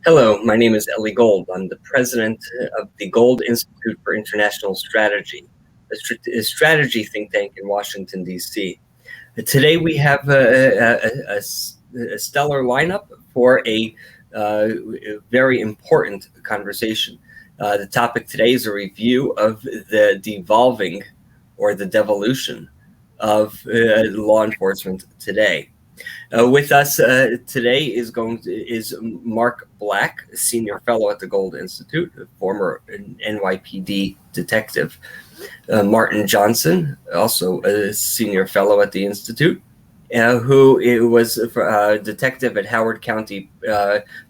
Hello, my name is Ellie Gold. I'm the president of the Gold Institute for International Strategy, a strategy think tank in Washington, D.C. Today we have a stellar lineup for a very important conversation. The topic today is a review of the devolving or the devolution of law enforcement today. With us today is Marc Black, senior fellow at the Gold Institute, a former NYPD detective. Martin Johnson, also a senior fellow at the Institute, who was a detective at Howard County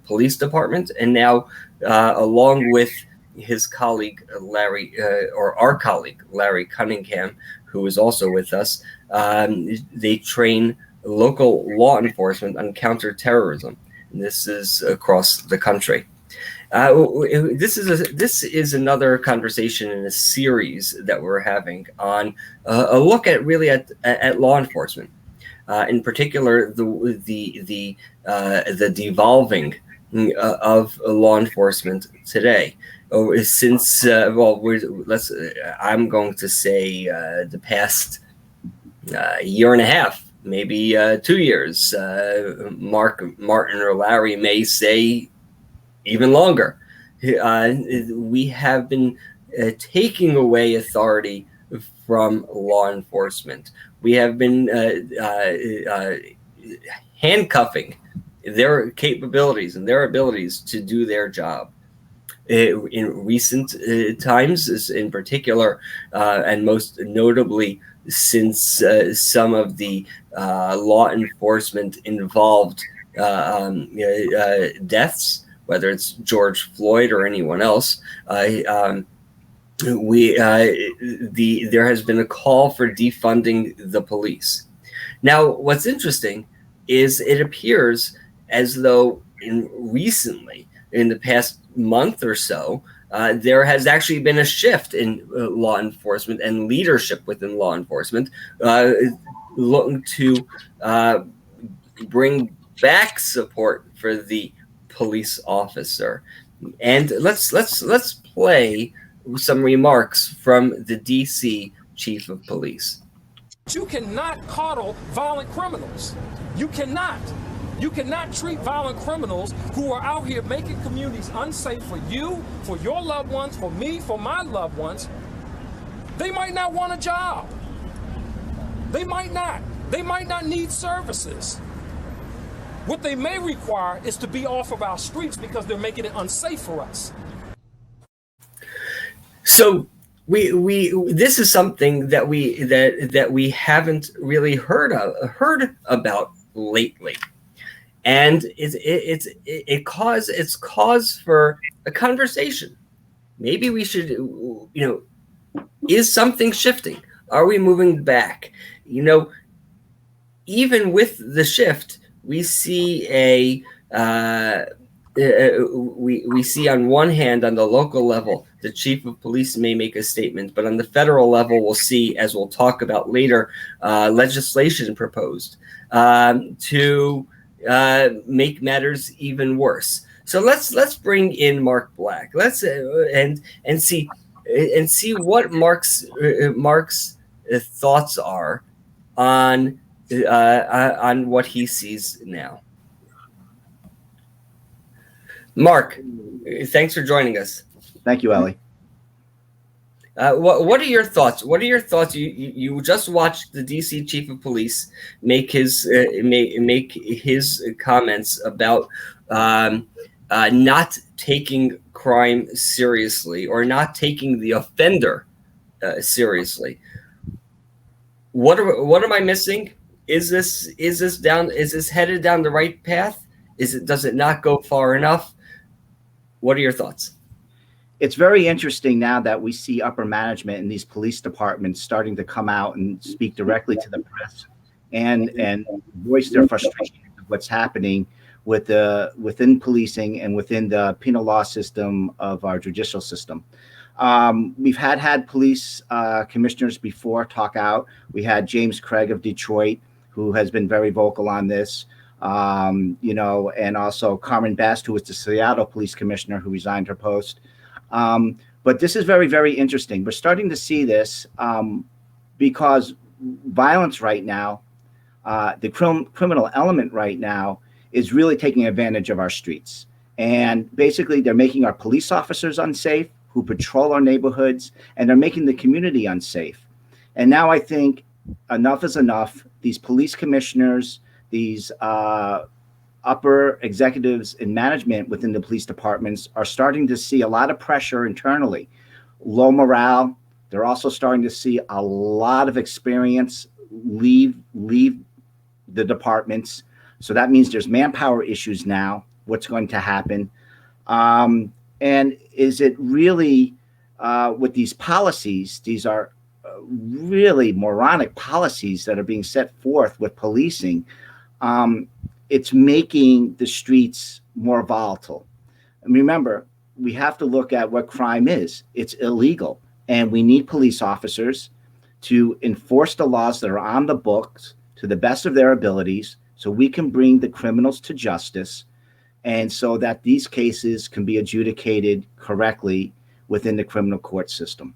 Police Department, and now, along with his colleague our colleague Larry Cunningham, who is also with us, they train local law enforcement on counterterrorism. This is across the country. This is another conversation in a series that we're having on a look at law enforcement, in particular the devolving of law enforcement today. Since I'm going to say the past year and a half. Maybe 2 years. Mark, Martin, or Larry may say even longer. We have been taking away authority from law enforcement. We have been handcuffing their capabilities and their abilities to do their job. In recent times, in particular, and most notably, since some of the law enforcement involved deaths, whether it's George Floyd or anyone else, there has been a call for defunding the police. Now, what's interesting is it appears as though recently, in the past month or so, there has actually been a shift in law enforcement and leadership within law enforcement, looking to bring back support for the police officer. And let's play some remarks from the DC chief of police. You cannot coddle violent criminals. You cannot. You cannot treat violent criminals who are out here making communities unsafe for you, for your loved ones, for me, for my loved ones. They might not want a job. They might not. They might not need services. What they may require is to be off of our streets because they're making it unsafe for us. So this is something that we haven't really heard about lately. And it's cause for a conversation. Maybe we should, is something shifting? Are we moving back? Even with the shift, we see we see on one hand, on the local level, the chief of police may make a statement, but on the federal level, we'll see, as we'll talk about later, legislation proposed to make matters even worse. So let's bring in Marc Black. Let's and see what Marc's thoughts are on what he sees now. Marc, thanks for joining us. Thank you, Ellie. What are your thoughts? What are your thoughts? You just watched the DC chief of police make his comments about not taking crime seriously or not taking the offender seriously. What am I missing? Is this headed down the right path? Does it not go far enough? What are your thoughts? It's very interesting now that we see upper management in these police departments starting to come out and speak directly to the press and voice their frustration of what's happening within policing and within the penal law system of our judicial system. We've had police commissioners before talk out. We had James Craig of Detroit, who has been very vocal on this. and also Carmen Best, who was the Seattle police commissioner who resigned her post. But this is very, very interesting. We're starting to see this because violence right now, the criminal element right now, is really taking advantage of our streets. And basically, they're making our police officers unsafe who patrol our neighborhoods, and they're making the community unsafe. And now I think enough is enough. These police commissioners, these upper executives in management within the police departments are starting to see a lot of pressure internally, low morale. They're also starting to see a lot of experience leave the departments. So that means there's manpower issues now. What's going to happen? And is it really with these policies? These are really moronic policies that are being set forth with policing. It's making the streets more volatile. And remember, we have to look at what crime is. It's illegal, and we need police officers to enforce the laws that are on the books to the best of their abilities, so we can bring the criminals to justice, and so that these cases can be adjudicated correctly within the criminal court system.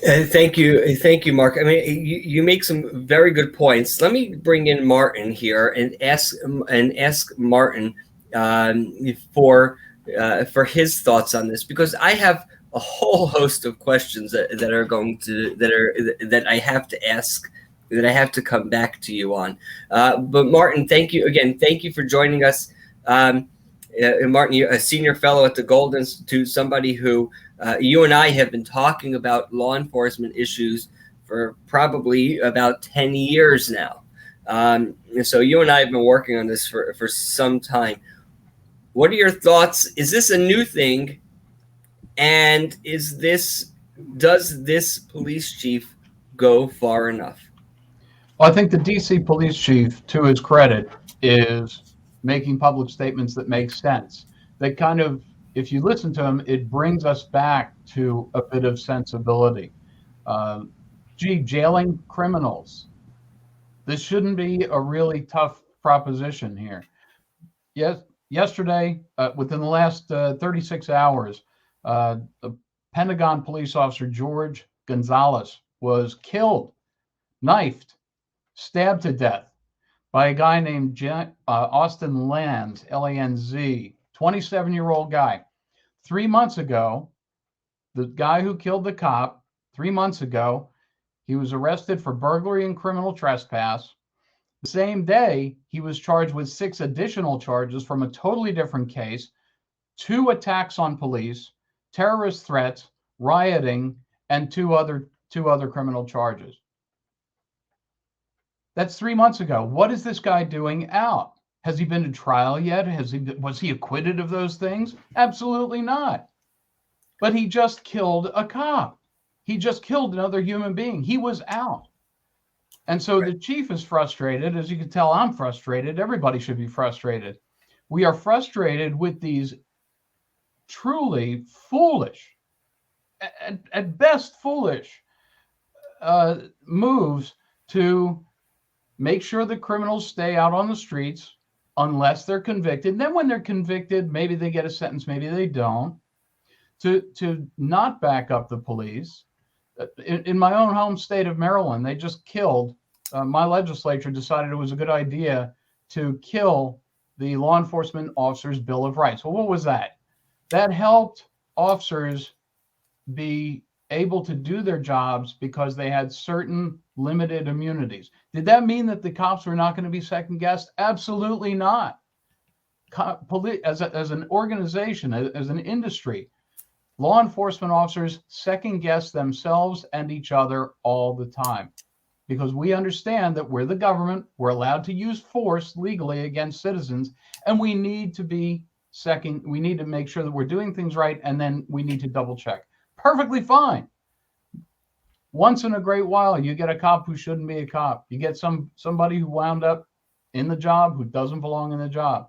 Thank you, Mark. I mean, you make some very good points. Let me bring in Martin here and ask Martin for his thoughts on this, because I have a whole host of questions that I have to ask, that I have to come back to you on. But Martin, thank you again. Thank you for joining us. Martin, you're a senior fellow at the Gold Institute, somebody who you and I have been talking about law enforcement issues for probably about 10 years now. So you and I have been working on this for some time. What are your thoughts? Is this a new thing? And does this police chief go far enough? Well, I think the DC police chief, to his credit, is making public statements that make sense. That kind of, if you listen to him, it brings us back to a bit of sensibility. Jailing criminals. This shouldn't be a really tough proposition here. Yes, yesterday, within the last 36 hours, the Pentagon police officer George Gonzalez was killed, knifed, stabbed to death by a guy named Austin Lanz, Lanz, 27-year-old guy. 3 months ago, the guy who killed the cop, 3 months ago, he was arrested for burglary and criminal trespass. The same day, he was charged with 6 additional charges from a totally different case, 2 attacks on police, terrorist threats, rioting, and two other criminal charges. That's 3 months ago. What is this guy doing out? Has he been to trial yet? Was he acquitted of those things? Absolutely not. But he just killed a cop. He just killed another human being. He was out. And so the chief is frustrated. As you can tell, I'm frustrated. Everybody should be frustrated. We are frustrated with these truly foolish, at best foolish, moves to make sure the criminals stay out on the streets unless they're convicted. Then when they're convicted, maybe they get a sentence, maybe they don't. To not back up the police. In my own home state of Maryland, they just killed, my legislature decided it was a good idea to kill the Law Enforcement Officers' Bill of Rights. Well, what was that? That helped officers be able to do their jobs because they had certain limited immunities. Did that mean that the cops were not going to be second guessed? Absolutely not. As an organization, as an industry, law enforcement officers second guess themselves and each other all the time, because we understand that we're the government, we're allowed to use force legally against citizens, and we need to make sure that we're doing things right, and then we need to double check. Perfectly fine. Once in a great while, you get a cop who shouldn't be a cop. You get somebody who wound up in the job who doesn't belong in the job.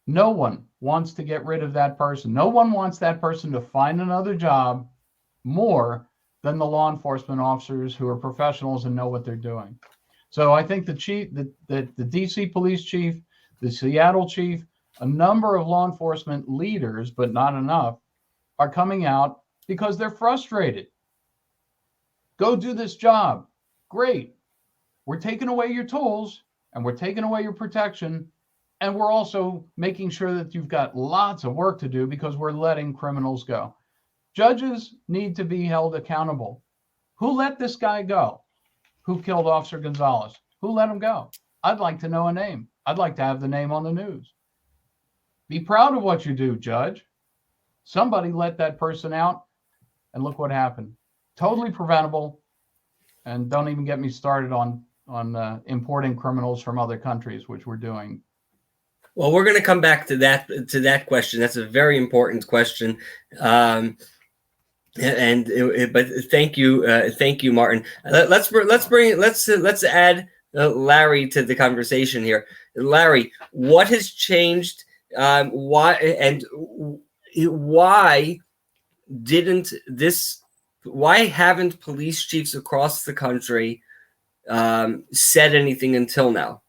No one wants to get rid of that person. No one wants that person to find another job more than the law enforcement officers who are professionals and know what they're doing. So I think the chief, the DC police chief, the Seattle chief, a number of law enforcement leaders, but not enough, are coming out because they're frustrated. Go do this job. Great. We're taking away your tools and we're taking away your protection. And we're also making sure that you've got lots of work to do because we're letting criminals go. Judges need to be held accountable. Who let this guy go? Who killed Officer Gonzalez? Who let him go? I'd like to know a name. I'd like to have the name on the news. Be proud of what you do, Judge. Somebody let that person out, and look what happened. Totally preventable, and don't even get me started on importing criminals from other countries, which we're doing. Well, we're going to come back to that question. That's a very important question. But thank you, Martin. Let's add Larry to the conversation here. Larry, what has changed? Why haven't police chiefs across the country said anything until now?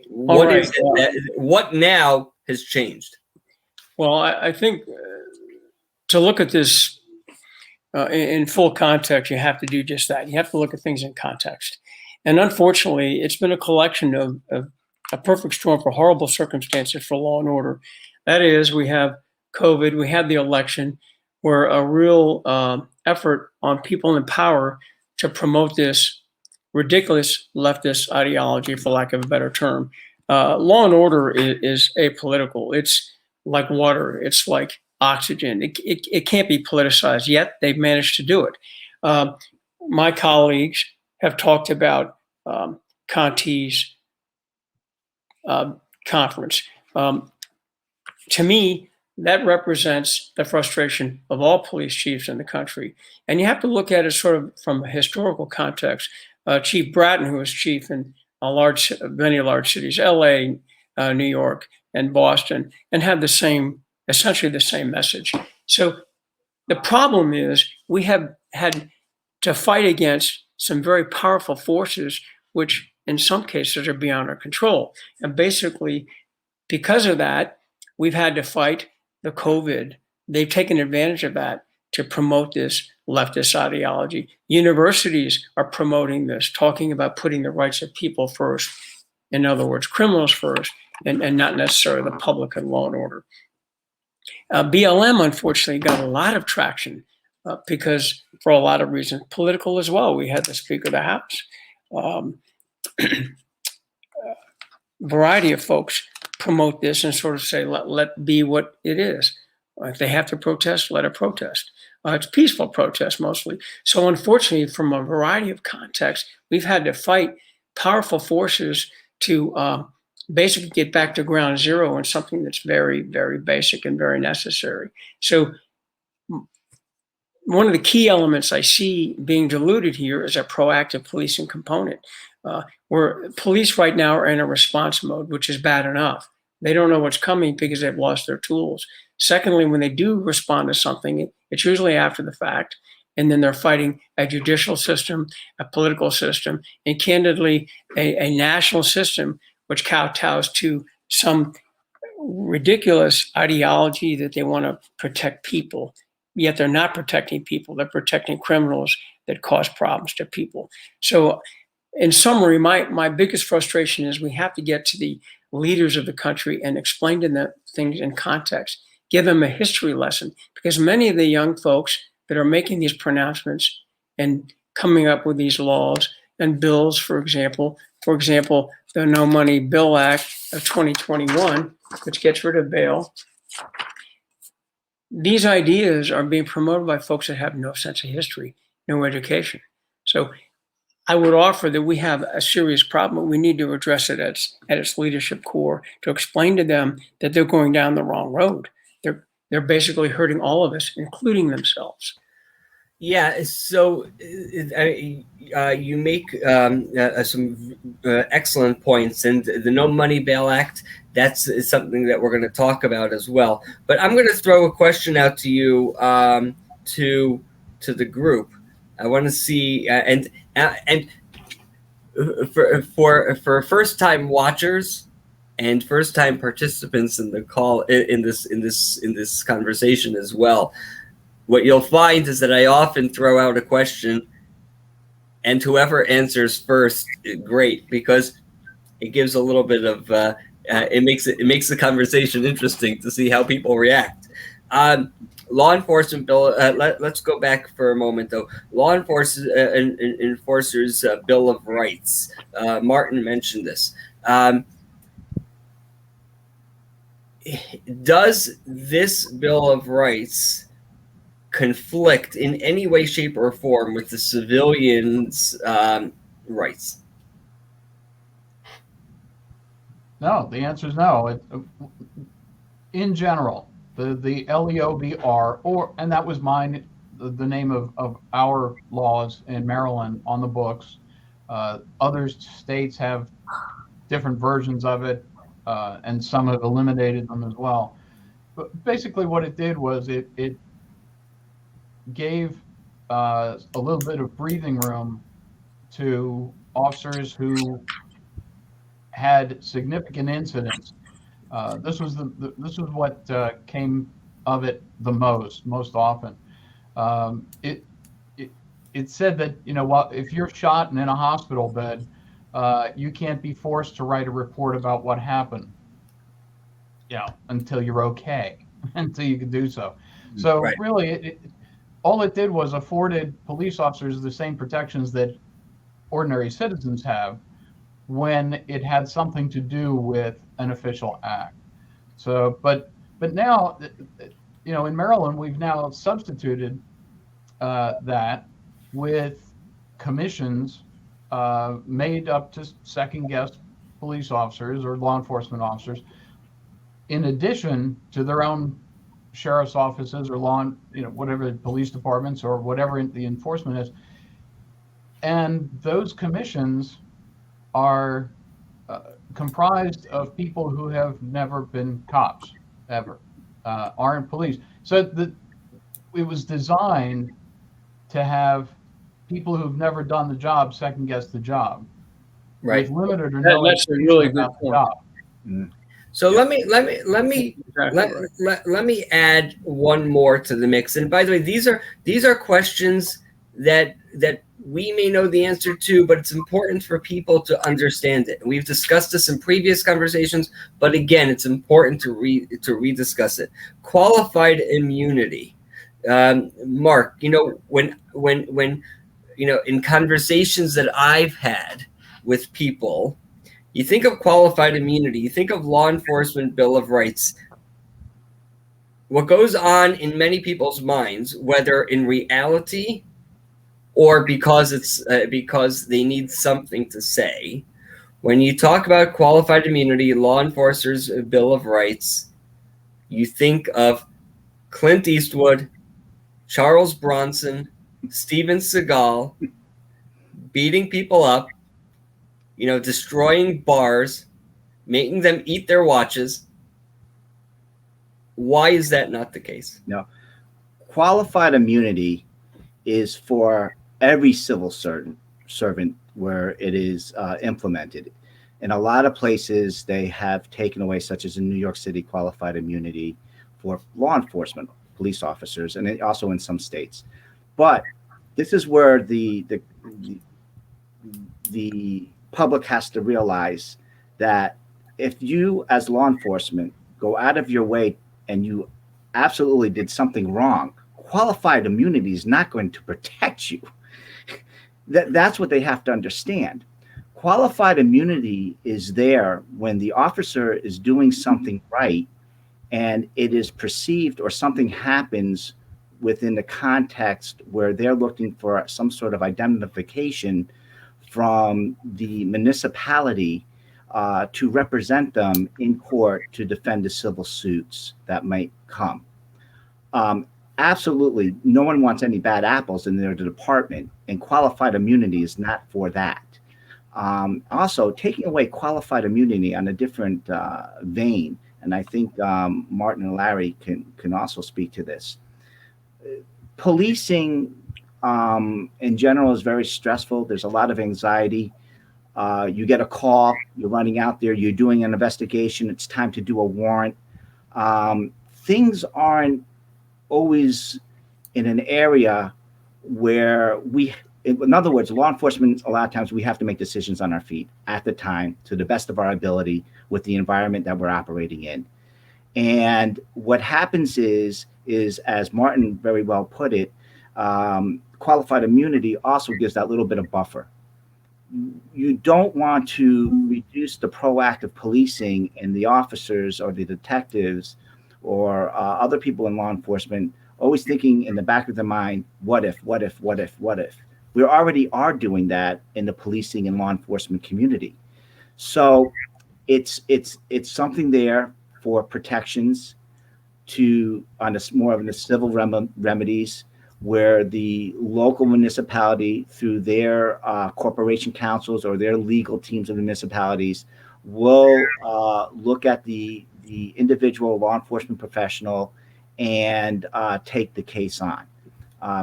What now has changed? Well, I think to look at this in full context, you have to do just that. You have to look at things in context. And unfortunately, it's been a collection of a perfect storm for horrible circumstances for law and order. That is, we have COVID, we had the election, where a real effort on people in power to promote this ridiculous leftist ideology, for lack of a better term. Law and order is apolitical. It's like water. It's like oxygen. It can't be politicized, yet they've managed to do it. My colleagues have talked about Conti's conference. To me, that represents the frustration of all police chiefs in the country. And you have to look at it sort of from a historical context. Chief Bratton, who was chief in many large cities, LA, New York, and Boston, and had essentially the same message. So the problem is we have had to fight against some very powerful forces, which in some cases are beyond our control. And basically, because of that, we've had to fight the COVID. They've taken advantage of that to promote this leftist ideology. Universities are promoting this, talking about putting the rights of people first. In other words, criminals first, and not necessarily the public and law and order. BLM, unfortunately, got a lot of traction because, for a lot of reasons, political as well. We had the Speaker of the House. Variety of folks promote this and sort of say, let be what it is. If they have to protest, let it protest. It's peaceful protest mostly. So unfortunately, from a variety of contexts, we've had to fight powerful forces to basically get back to ground zero in something that's very, very basic and very necessary. So one of the key elements I see being diluted here is a proactive policing component, where police right now are in a response mode, which is bad enough. They don't know what's coming because they've lost their tools. Secondly, when they do respond to something, it's usually after the fact, and then they're fighting a judicial system, a political system, and candidly, a national system which kowtows to some ridiculous ideology that they want to protect people. Yet they're not protecting people. They're protecting criminals that cause problems to people. So in summary, my biggest frustration is we have to get to the leaders of the country and explain to them things in context, give them a history lesson, because many of the young folks that are making these pronouncements and coming up with these laws and bills, for example, the No Money Bill Act of 2021, which gets rid of bail. These ideas are being promoted by folks that have no sense of history, no education. So I would offer that we have a serious problem. We need to address it at its leadership core to explain to them that they're going down the wrong road. They're basically hurting all of us, including themselves. Yeah, so you make some excellent points, and the No Money Bail Act, that's something that we're going to talk about as well. But I'm going to throw a question out to you, to the group. I want to see, and for first-time watchers and first-time participants in the call in this conversation as well, what you'll find is that I often throw out a question, and whoever answers first, great, because it gives a little bit of it makes the conversation interesting to see how people react. Law enforcement bill. Let's go back for a moment, though. Law enforcers Bill of Rights. Martin mentioned this. Does this Bill of Rights conflict in any way, shape, or form with the civilians' rights? No, the answer is no. In general, the LEOBR, and that was mine, the name of our laws in Maryland on the books. Other states have different versions of it, and some have eliminated them as well. But basically what it did was it gave a little bit of breathing room to officers who had significant incidents. This was what came of it the most often. It said that, if you're shot and in a hospital bed, you can't be forced to write a report about what happened, until you're okay, until you can do so. So Right. really, all it did was afforded police officers the same protections that ordinary citizens have when it had something to do with an official act. So, but now, in Maryland, we've now substituted that with commissions made up to second guess police officers or law enforcement officers, in addition to their own sheriff's offices or whatever, police departments or whatever the enforcement is. And those commissions are comprised of people who have never been cops, ever, aren't police. So it was designed to have people who've never done the job second guess the job, Right. with limited or no That's a really good point. So Yeah. let me add one more to the mix. And by the way, these are questions that we may know the answer to, but it's important for people to understand it. We've discussed this in previous conversations, but again, it's important to rediscuss it. Qualified immunity. Marc, when in conversations that I've had with people, you think of qualified immunity, you think of law enforcement Bill of Rights. What goes on in many people's minds, whether in reality or because they need something to say, when you talk about qualified immunity, law enforcers Bill of Rights, you think of Clint Eastwood, Charles Bronson, Steven Seagal beating people up, destroying bars, making them eat their watches. Why is that not the case? No. Qualified immunity is for every civil servant where it is implemented. In a lot of places, they have taken away, such as in New York City, qualified immunity for law enforcement, police officers, and also in some states. But this is where the public has to realize that if you, as law enforcement, go out of your way and you absolutely did something wrong, qualified immunity is not going to protect you. That's what they have to understand. Qualified immunity is there when the officer is doing something right and it is perceived, or something happens within the context where they're looking for some sort of identification from the municipality to represent them in court to defend the civil suits that might come. Absolutely, no one wants any bad apples in their department, and qualified immunity is not for that. Also, taking away qualified immunity on a different vein, and I think Martin and Larry can also speak to this. Policing in general is very stressful. There's a lot of anxiety. You get a call, you're running out there, you're doing an investigation, it's time to do a warrant. Things aren't always in an area where in other words, law enforcement, a lot of times we have to make decisions on our feet at the time to the best of our ability with the environment that we're operating in. And what happens is as Martin very well put it, qualified immunity also gives that little bit of buffer. You don't want to reduce the proactive policing and the officers or the detectives or other people in law enforcement always thinking in the back of their mind, what if? We already are doing that in the policing and law enforcement community. So it's something there for protections to on a more of the civil remedies, where the local municipality through their corporation councils or their legal teams of the municipalities will look at the individual law enforcement professional and take the case on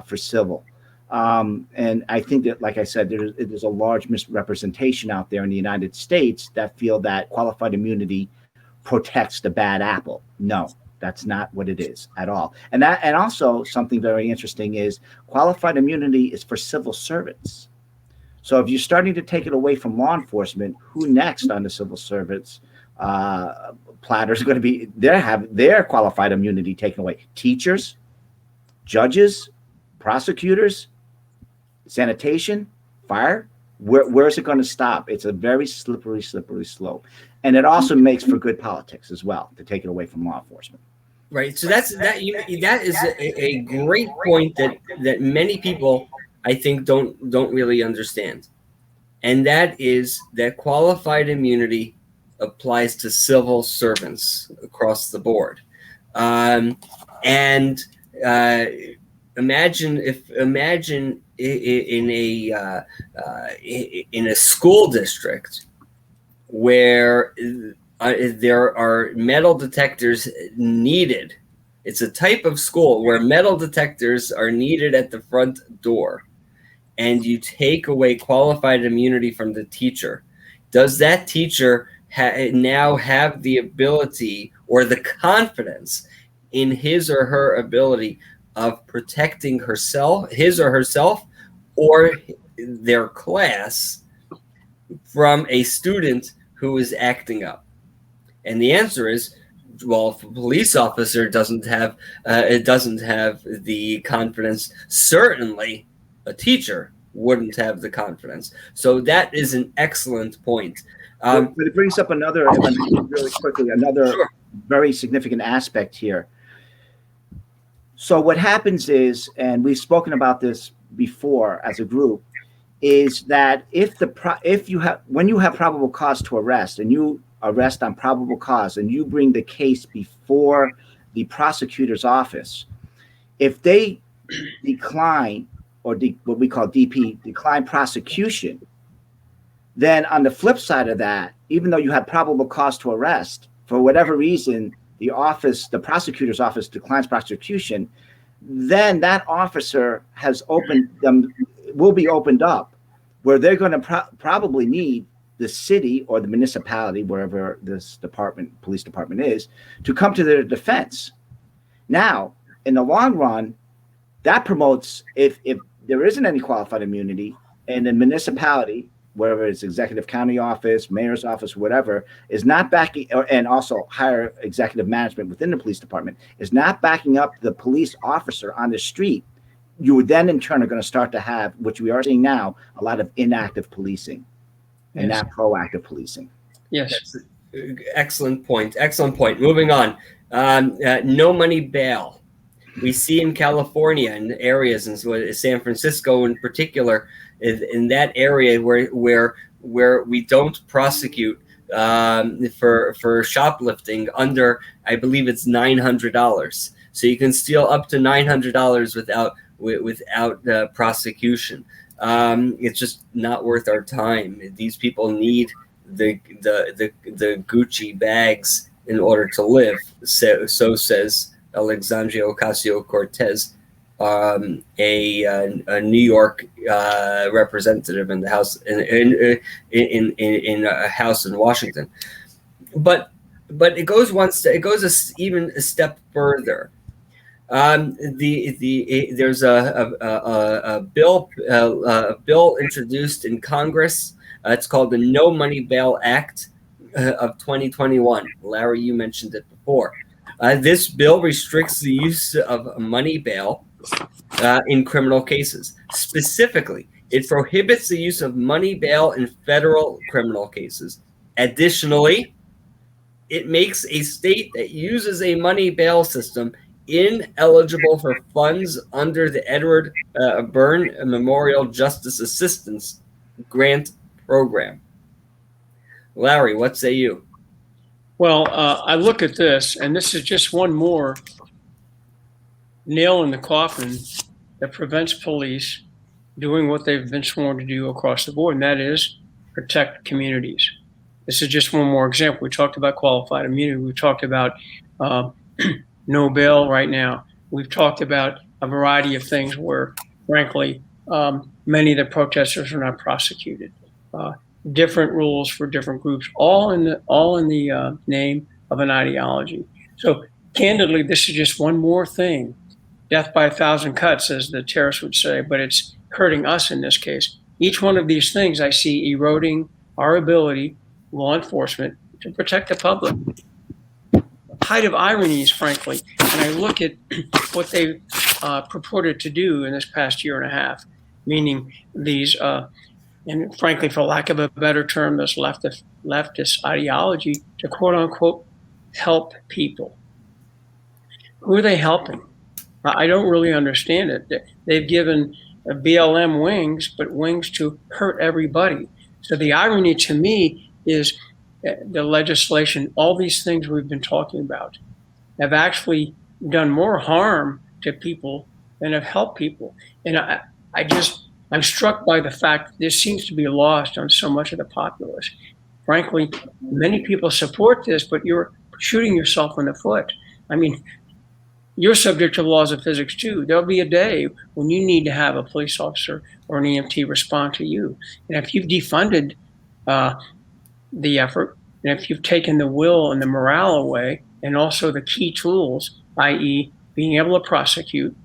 for civil. And I think that, like I said, there's a large misrepresentation out there in the United States that feel that qualified immunity protects the bad apple. No, that's not what it is at all. And also something very interesting is qualified immunity is for civil servants. So if you're starting to take it away from law enforcement, who next on the civil servants platter is going to be? They have their qualified immunity taken away. Teachers, judges, prosecutors, sanitation, fire. Where is it going to stop? It's a very slippery slope. And it also makes for good politics as well to take it away from law enforcement. Right. So that is a great point that many people, I think, don't really understand. And that is that qualified immunity applies to civil servants across the board. Imagine in a school district where there are metal detectors needed. It's a type of school where metal detectors are needed at the front door, and you take away qualified immunity from the teacher. Does that teacher now have the ability or the confidence in his or her ability of protecting his or herself or their class from a student who is acting up? And the answer is, well, if a police officer doesn't have the confidence, certainly a teacher wouldn't have the confidence. So that is an excellent point. But it brings up another, really quickly, Sure. very significant aspect here. So what happens is, and we've spoken about this before as a group, is that when you have probable cause to arrest, and you arrest on probable cause, and you bring the case before the prosecutor's office, if they decline, or what we call DP, decline prosecution, then on the flip side of that, even though you had probable cause to arrest, for whatever reason, the prosecutor's office declines prosecution, then that officer will be opened up, where they're going to probably need the city or the municipality, wherever this police department is, to come to their defense. Now, in the long run, that promotes, if there isn't any qualified immunity, and the municipality, wherever it's executive county office, mayor's office, whatever, is not backing, and also higher executive management within the police department, is not backing up the police officer on the street, you then in turn are going to start to have, which we are seeing now, a lot of inactive policing and not proactive policing. Yes. Excellent point. Moving on. No money bail. We see in California, in areas, in San Francisco in particular, in that area where we don't prosecute for shoplifting under, I believe it's $900. So you can steal up to $900 without prosecution. It's just not worth our time. These people need the Gucci bags in order to live. So says Alexandria Ocasio-Cortez. a New York representative in the House in a House in Washington. But it goes even a step further. There's a bill introduced in Congress. It's called the No Money Bail Act of 2021. Larry, you mentioned it before. This bill restricts the use of money bail in criminal cases. Specifically, it prohibits the use of money bail in federal criminal cases. Additionally, it makes a state that uses a money bail system ineligible for funds under the Edward Byrne Memorial Justice Assistance Grant Program. Larry, what say you? Well, I look at this, and this is just one more nail in the coffin that prevents police doing what they've been sworn to do across the board, and that is protect communities. This is just one more example. We talked about qualified immunity. We talked about no bail right now. We've talked about a variety of things where, frankly, many of the protesters are not prosecuted. Different rules for different groups, all in the name of an ideology. So, candidly, this is just one more thing. Death by 1,000 cuts, as the terrorists would say, but it's hurting us in this case. Each one of these things I see eroding our ability, law enforcement, to protect the public. Height of ironies, frankly, and I look at what they purported to do in this past year and a half, meaning these, and frankly, for lack of a better term, this leftist ideology to quote unquote help people. Who are they helping? I don't really understand it. They've given BLM wings, but wings to hurt everybody. So the irony to me is the legislation, all these things we've been talking about, have actually done more harm to people than have helped people. And I'm struck by the fact that this seems to be lost on so much of the populace. Frankly, many people support this, but you're shooting yourself in the foot. I mean, you're subject to the laws of physics too. There'll be a day when you need to have a police officer or an EMT respond to you. And if you've defunded the effort, and if you've taken the will and the morale away, and also the key tools, i.e. being able to prosecute,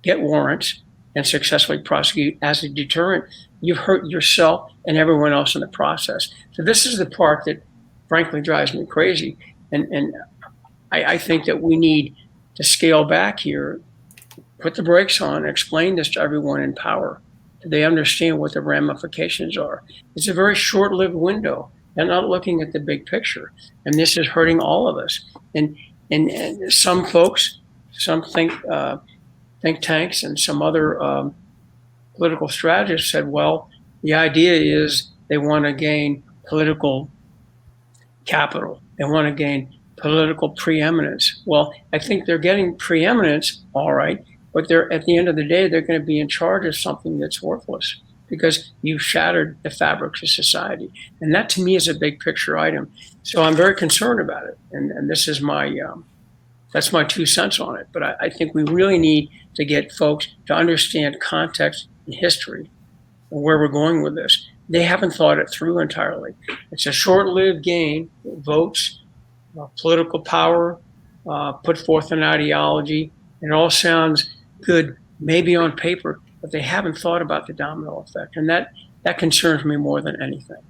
get warrants, and successfully prosecute as a deterrent, you've hurt yourself and everyone else in the process. So this is the part that frankly drives me crazy. And I think that we need to scale back here, put the brakes on, explain this to everyone in power. They understand what the ramifications are. It's a very short-lived window. They're not looking at the big picture. And this is hurting all of us. And some folks, some think tanks and some other political strategists said, well, the idea is they want to gain political capital. They want to gain political preeminence. Well, I think they're getting preeminence, all right, but they're at the end of the day, they're going to be in charge of something that's worthless because you've shattered the fabrics of society. And that to me is a big picture item. So I'm very concerned about it. And this is that's my 2 cents on it. But I think we really need to get folks to understand context and history and where we're going with this. They haven't thought it through entirely. It's a short-lived gain, votes, political power, put forth an ideology. It all sounds good, maybe on paper, but they haven't thought about the domino effect. And that concerns me more than anything.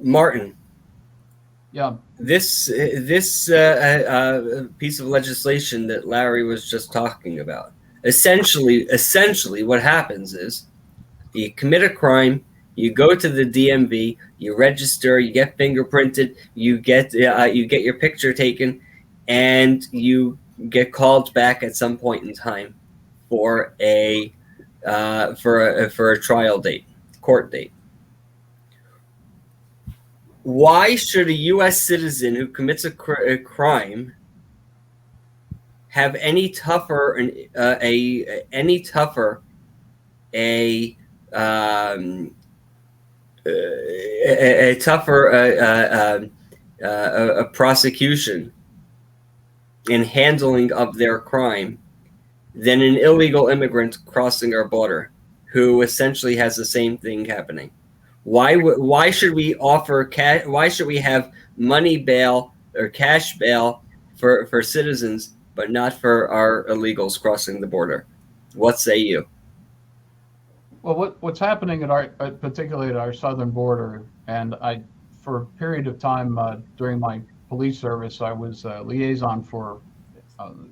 Martin. Yeah. This piece of legislation that Larry was just talking about, essentially what happens is you commit a crime, you go to the DMV, you register, you get fingerprinted, you get your picture taken, and you get called back at some point in time for a trial date, court date. Why should a U.S. citizen who commits a crime have any tougher prosecution in handling of their crime than an illegal immigrant crossing our border who essentially has the same thing happening? Why should we offer cash? Why should we have money bail or cash bail for citizens, but not for our illegals crossing the border? What say you? Well, what's happening particularly at our southern border, and for a period of time during my police service, I was a liaison for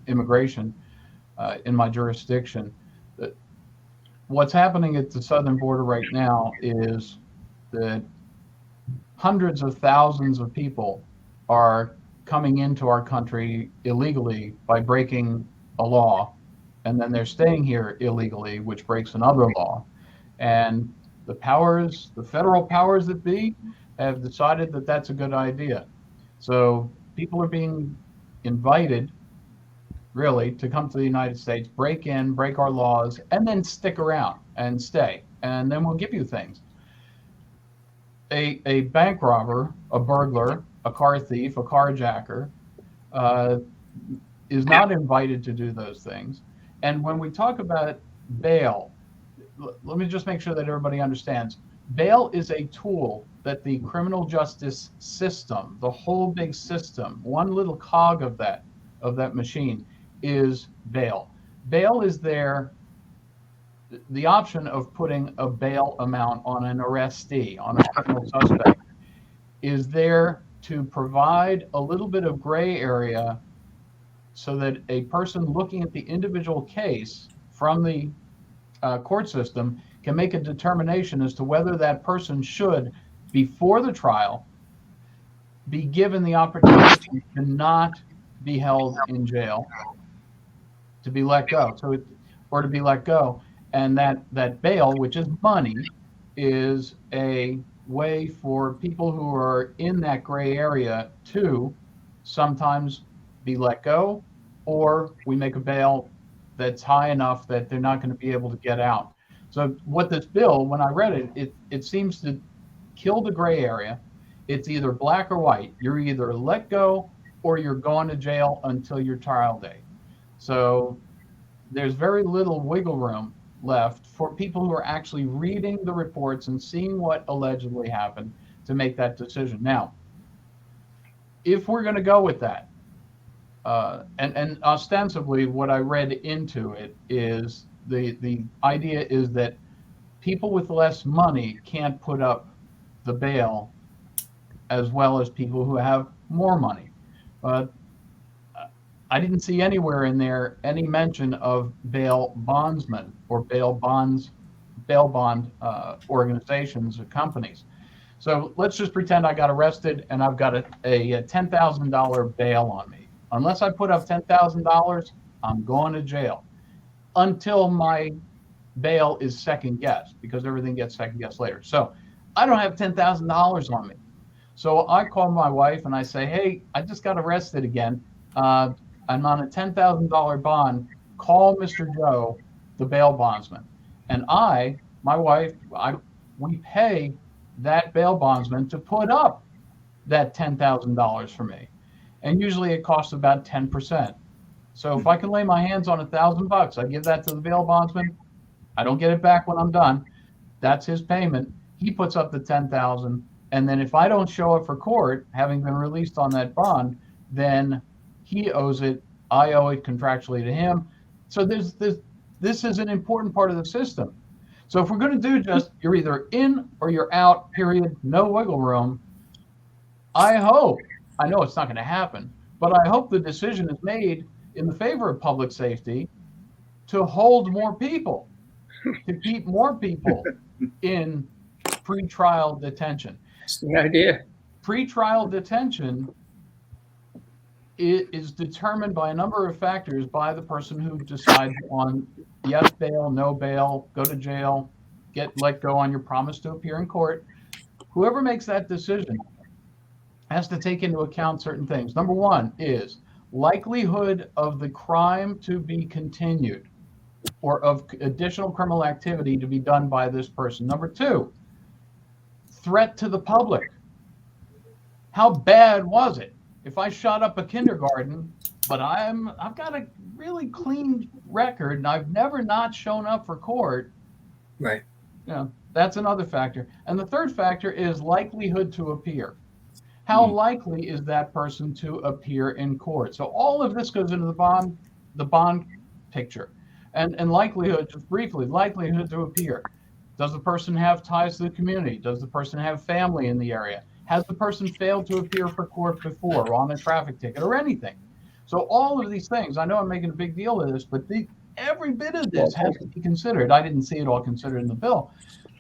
immigration in my jurisdiction. What's happening at the southern border right now is that hundreds of thousands of people are coming into our country illegally by breaking a law, and then they're staying here illegally, which breaks another law. And the federal powers that be, have decided that that's a good idea. So people are being invited, really, to come to the United States, break in, break our laws, and then stick around and stay. And then we'll give you things. A bank robber, a burglar, a car thief, a carjacker is not invited to do those things. And when we talk about bail, let me just make sure that everybody understands. Bail is a tool that the criminal justice system, the whole big system, one little cog of that machine is bail. Bail is there. The option of putting a bail amount on an arrestee, on a criminal suspect, is there to provide a little bit of gray area so that a person looking at the individual case from the court system can make a determination as to whether that person should, before the trial, be given the opportunity to not be held in jail, to be let go, or to be let go. And that bail, which is money, is a way for people who are in that gray area to sometimes be let go, or we make a bail that's high enough that they're not going to be able to get out. So what this bill, when I read it, it seems to kill the gray area. It's either black or white. You're either let go or you're going to jail until your trial date. So there's very little wiggle room left for people who are actually reading the reports and seeing what allegedly happened to make that decision. Now, if we're going to go with that, and ostensibly what I read into it is the idea is that people with less money can't put up the bail as well as people who have more money. But I didn't see anywhere in there any mention of bail bondsmen or bail bond organizations or companies. So let's just pretend I got arrested and I've got a $10,000 bail on me. Unless I put up $10,000, I'm going to jail until my bail is second guessed, because everything gets second guessed later. So I don't have $10,000 on me. So I call my wife and I say, hey, I just got arrested again. I'm on a $10,000 bond. Call Mr. Joe, the bail bondsman. And my wife, we pay that bail bondsman to put up that $10,000 for me. And usually it costs about 10%. So if I can lay my hands on $1,000, I give that to the bail bondsman. I don't get it back when I'm done. That's his payment. He puts up the $10,000. And then if I don't show up for court, having been released on that bond, then he owes it. I owe it contractually to him. So this is an important part of the system. So if we're going to do just you're either in or you're out, period, no wiggle room, I know it's not going to happen, but I hope the decision is made in the favor of public safety to hold more people, to keep more people in pretrial detention. That's the idea. Pretrial detention is determined by a number of factors by the person who decides on yes bail, no bail, go to jail, get let go on your promise to appear in court. Whoever makes that decision has to take into account certain things. Number one is likelihood of the crime to be continued or of additional criminal activity to be done by this person. Number two, threat to the public. How bad was it? If I shot up a kindergarten, but I've got a really clean record, and I've never not shown up for court. Right. You know, that's another factor. And the third factor is likelihood to appear. How likely is that person to appear in court? So all of this goes into the bond picture. And likelihood, just briefly, likelihood to appear. Does the person have ties to the community? Does the person have family in the area? Has the person failed to appear for court before, or on a traffic ticket, or anything? So all of these things, I know I'm making a big deal of this, but every bit of this has to be considered. I didn't see it all considered in the bill,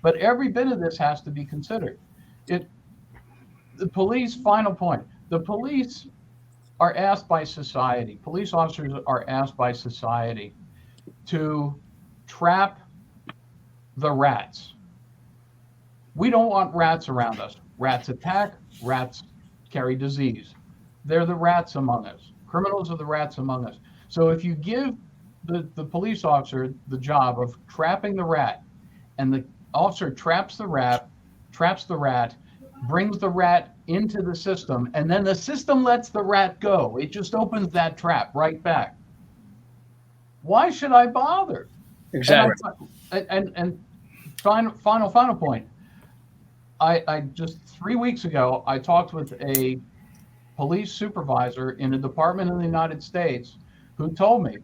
but every bit of this has to be considered. The police, final point, the police are asked by society, police officers are asked by society to trap the rats. We don't want rats around us. Rats attack, rats carry disease. They're the rats among us. Criminals are the rats among us. So if you give the police officer the job of trapping the rat, and the officer traps the rat, brings the rat into the system, and then the system lets the rat go. It just opens that trap right back. Why should I bother? Exactly. And final point. I just 3 weeks ago, I talked with a police supervisor in a department in the United States who told me,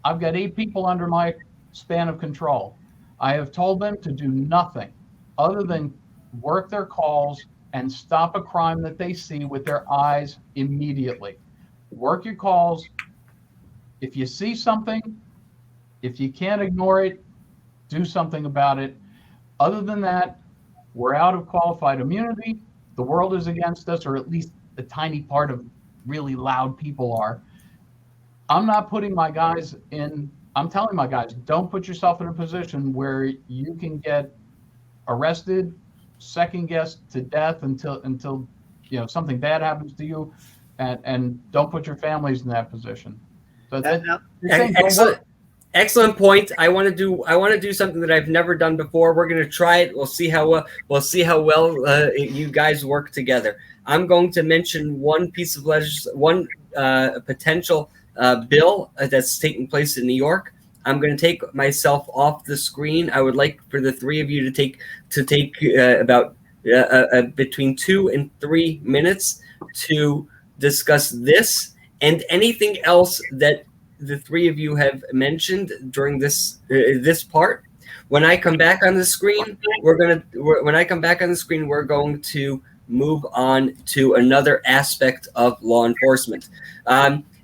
I've got 8 people under my span of control. I have told them to do nothing other than work their calls and stop a crime that they see with their eyes immediately. Work your calls. If you see something, if you can't ignore it, do something about it. Other than that, we're out of qualified immunity. The world is against us, or at least a tiny part of really loud people are. I'm not putting my guys in, I'm telling my guys, don't put yourself in a position where you can get arrested, second guessed to death until something bad happens to you, and don't put your families in that position. So excellent point. I want to do something that I've never done before. We're going to try it. We'll see how well you guys work together. I'm going to mention one piece of potential bill that's taking place in New York. I'm going to take myself off the screen. I would like for the three of you to take about between 2 and 3 minutes to discuss this and anything else that the three of you have mentioned during this part. When I come back on the screen, we're going to move on to another aspect of law enforcement.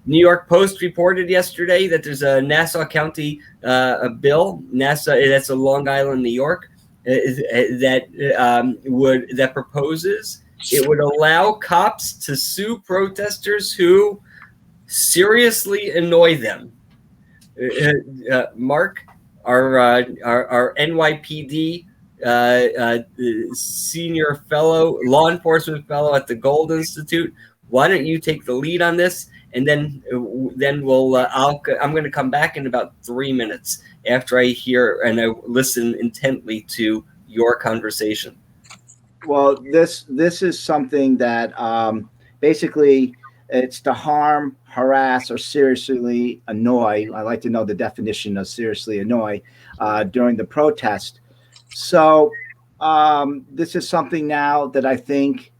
New York Post reported yesterday that there's a Nassau County bill, that's in Long Island, New York, that proposes it would allow cops to sue protesters who seriously annoy them. Marc, our NYPD senior fellow, law enforcement fellow at the Gold Institute, why don't you take the lead on this? And then we'll I'm going to come back in about 3 minutes after I hear and I listen intently to your conversation. Well, this is something that basically it's to harm, harass, or seriously annoy. I like to know the definition of seriously annoy during the protest. So this is something now that I think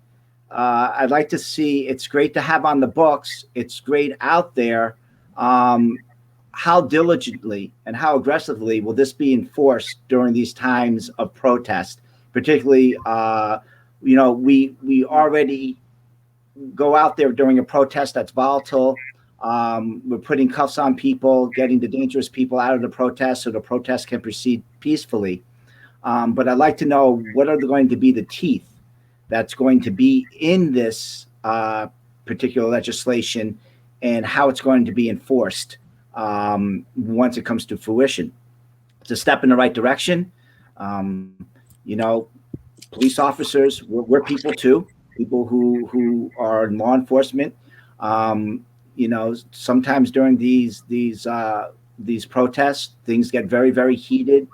I'd like to see. It's great to have on the books. It's great out there. How diligently and how aggressively will this be enforced during these times of protest? Particularly, we already go out there during a protest that's volatile. We're putting cuffs on people, getting the dangerous people out of the protest so the protest can proceed peacefully. But I'd like to know what are going to be the teeth that's going to be in this particular legislation and how it's going to be enforced once it comes to fruition. It's a step in the right direction. Police officers, we're people too, people who are in law enforcement. Sometimes during these protests, things get very, very heated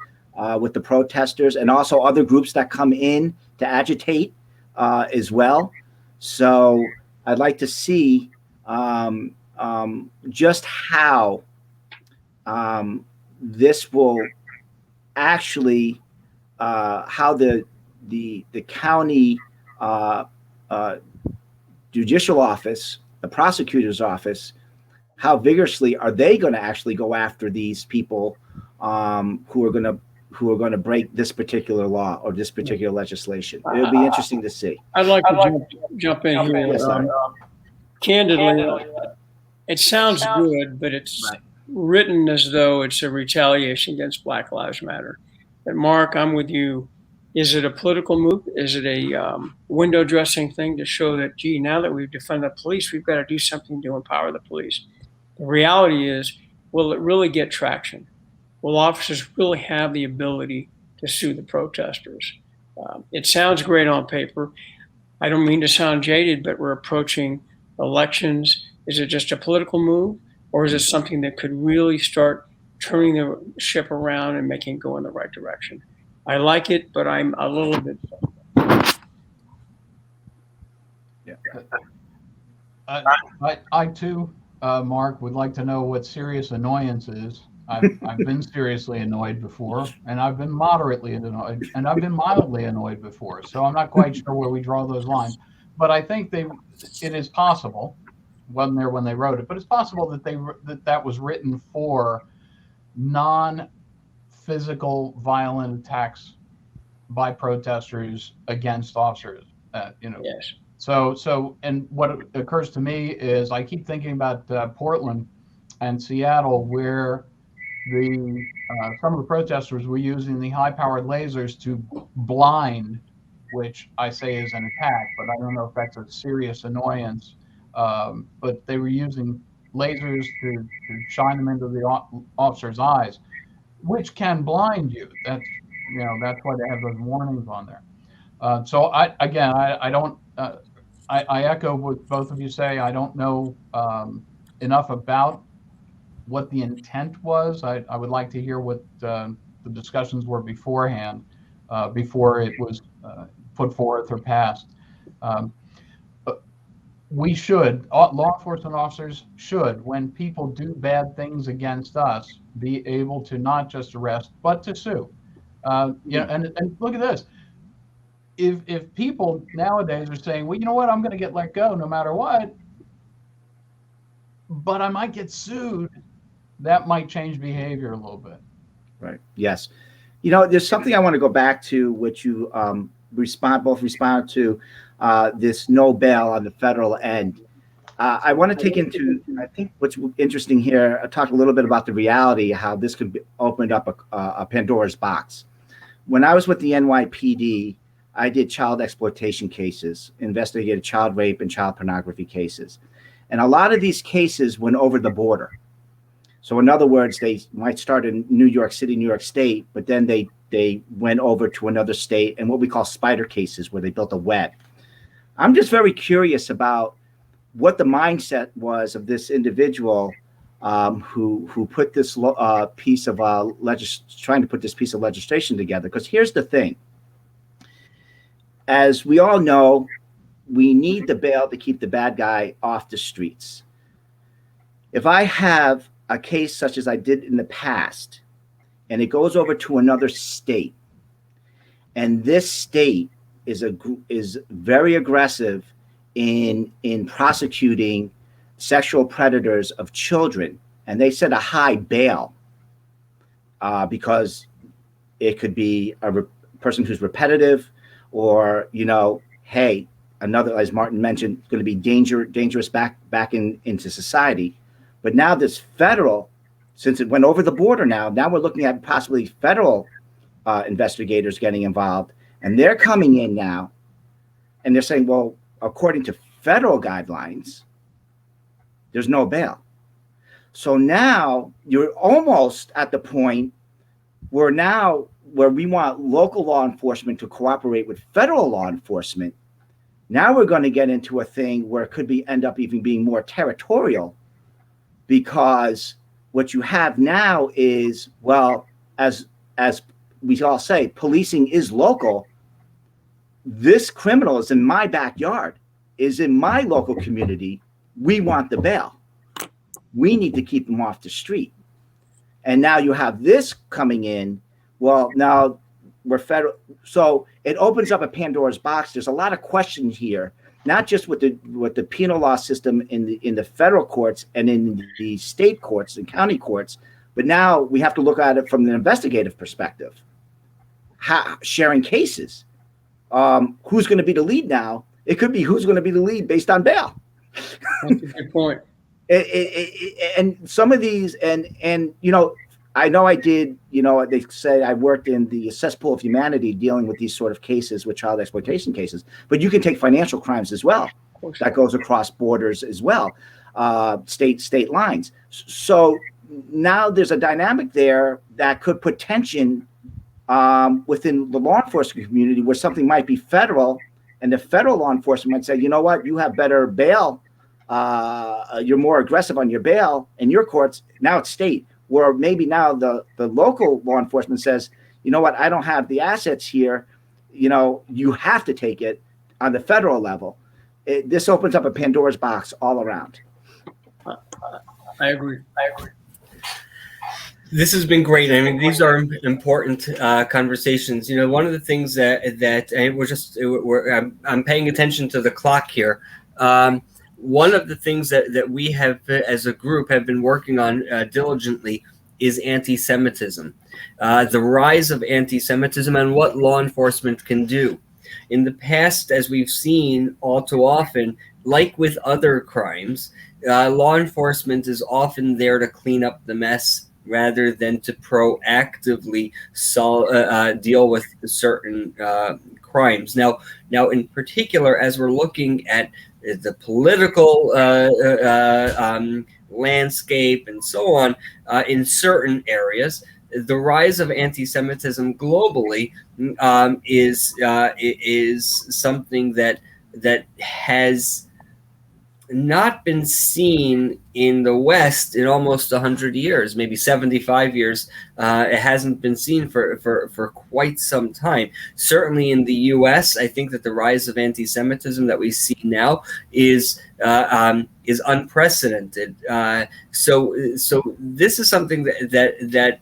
with the protesters and also other groups that come in to agitate as well. So I'd like to see just how this will actually how the county judicial office, the prosecutor's office, how vigorously are they going to actually go after these people who are going to break this particular law or this particular legislation? It'll be interesting to see. I'd like to jump in here. Yes, Candidly, it sounds good, but it's written as though it's a retaliation against Black Lives Matter. And Mark, I'm with you. Is it a political move? Is it a window dressing thing to show that, gee, now that we've defunded the police, we've got to do something to empower the police? The reality is, will it really get traction? Will officers really have the ability to sue the protesters? It sounds great on paper. I don't mean to sound jaded, but we're approaching elections. Is it just a political move, or is it something that could really start turning the ship around and making it go in the right direction? I like it, but I'm a little bit. Yeah. I too, Mark, would like to know what serious annoyance is. I've been seriously annoyed before, and I've been moderately annoyed, and I've been mildly annoyed before. So I'm not quite sure where we draw those lines. But I think it is possible, wasn't there when they wrote it, but it's possible that that was written for non-physical violent attacks by protesters against officers. Yes. So, and what occurs to me is I keep thinking about Portland and Seattle, where some of the protesters were using the high-powered lasers to blind, which I say is an attack, but I don't know if that's a serious annoyance. But they were using lasers to shine them into the officer's eyes, which can blind you. That's why they have those warnings on there. So I echo what both of you say. I don't know enough about what the intent was. I would like to hear what the discussions were beforehand, before it was put forth or passed. We should, law enforcement officers should, when people do bad things against us, be able to not just arrest, but to sue. And look at this. If people nowadays are saying, well, you know what, I'm going to get let go no matter what, but I might get sued, that might change behavior a little bit. Right. Yes. There's something I want to go back to, which you both responded to, this no bail on the federal end. I want to take into, I think what's interesting here, talk a little bit about the reality, how this could be opened up a Pandora's box. When I was with the NYPD, I did child exploitation cases, investigated child rape and child pornography cases. And a lot of these cases went over the border. So in other words, they might start in New York City, New York State, but then they went over to another state, and what we call spider cases, where they built a web. I'm just very curious about what the mindset was of this individual who put this piece of trying to put this piece of legislation together. Because here's the thing. As we all know, we need the bail to keep the bad guy off the streets. If I have a case such as I did in the past, and it goes over to another state, and this state is very aggressive in prosecuting sexual predators of children, and they set a high bail because it could be a person who's repetitive, or hey, another, as Martin mentioned, going to be dangerous back into society. But now this federal, since it went over the border, now we're looking at possibly federal investigators getting involved, and they're coming in now, and they're saying, well, according to federal guidelines, there's no bail. So now you're almost at the point where we want local law enforcement to cooperate with federal law enforcement. Now we're going to get into a thing where it could end up even being more territorial, because what you have now is, well, as we all say, policing is local. This criminal is in my backyard, is in my local community. We want the bail. We need to keep them off the street. And now you have this coming in. Well, now we're federal. So it opens up a Pandora's box. There's a lot of questions here, not just with the penal law system in the federal courts and in the state courts and county courts, but now we have to look at it from the investigative perspective. Sharing cases. Who's going to be the lead now? It could be who's going to be the lead based on bail. That's a good point. And some of these, and you know, I know I did, you know, they say I worked in the cesspool of humanity dealing with these sort of cases, with child exploitation cases, but you can take financial crimes as well. That goes across borders as well, state lines. So now there's a dynamic there that could put tension within the law enforcement community, where something might be federal, and the federal law enforcement might say, you know what, you have better bail. You're more aggressive on your bail in your courts. Now it's state. Where maybe now the local law enforcement says, you know what, I don't have the assets here. You know, you have to take it on the federal level. This opens up a Pandora's box all around. I agree. This has been great. I mean, these are important conversations. You know, one of the things that and I'm paying attention to the clock here. One of the things that we have, as a group, have been working on diligently is anti-Semitism, the rise of anti-Semitism and what law enforcement can do. In the past, as we've seen all too often, like with other crimes, law enforcement is often there to clean up the mess rather than to proactively deal with certain crimes. Now, in particular, as we're looking at the political landscape and so on, in certain areas, the rise of anti-Semitism globally is something that has not been seen in the West in almost 100 years, maybe 75 years. It hasn't been seen for quite some time. Certainly in the U.S., I think that the rise of anti-Semitism that we see now is unprecedented. So this is something that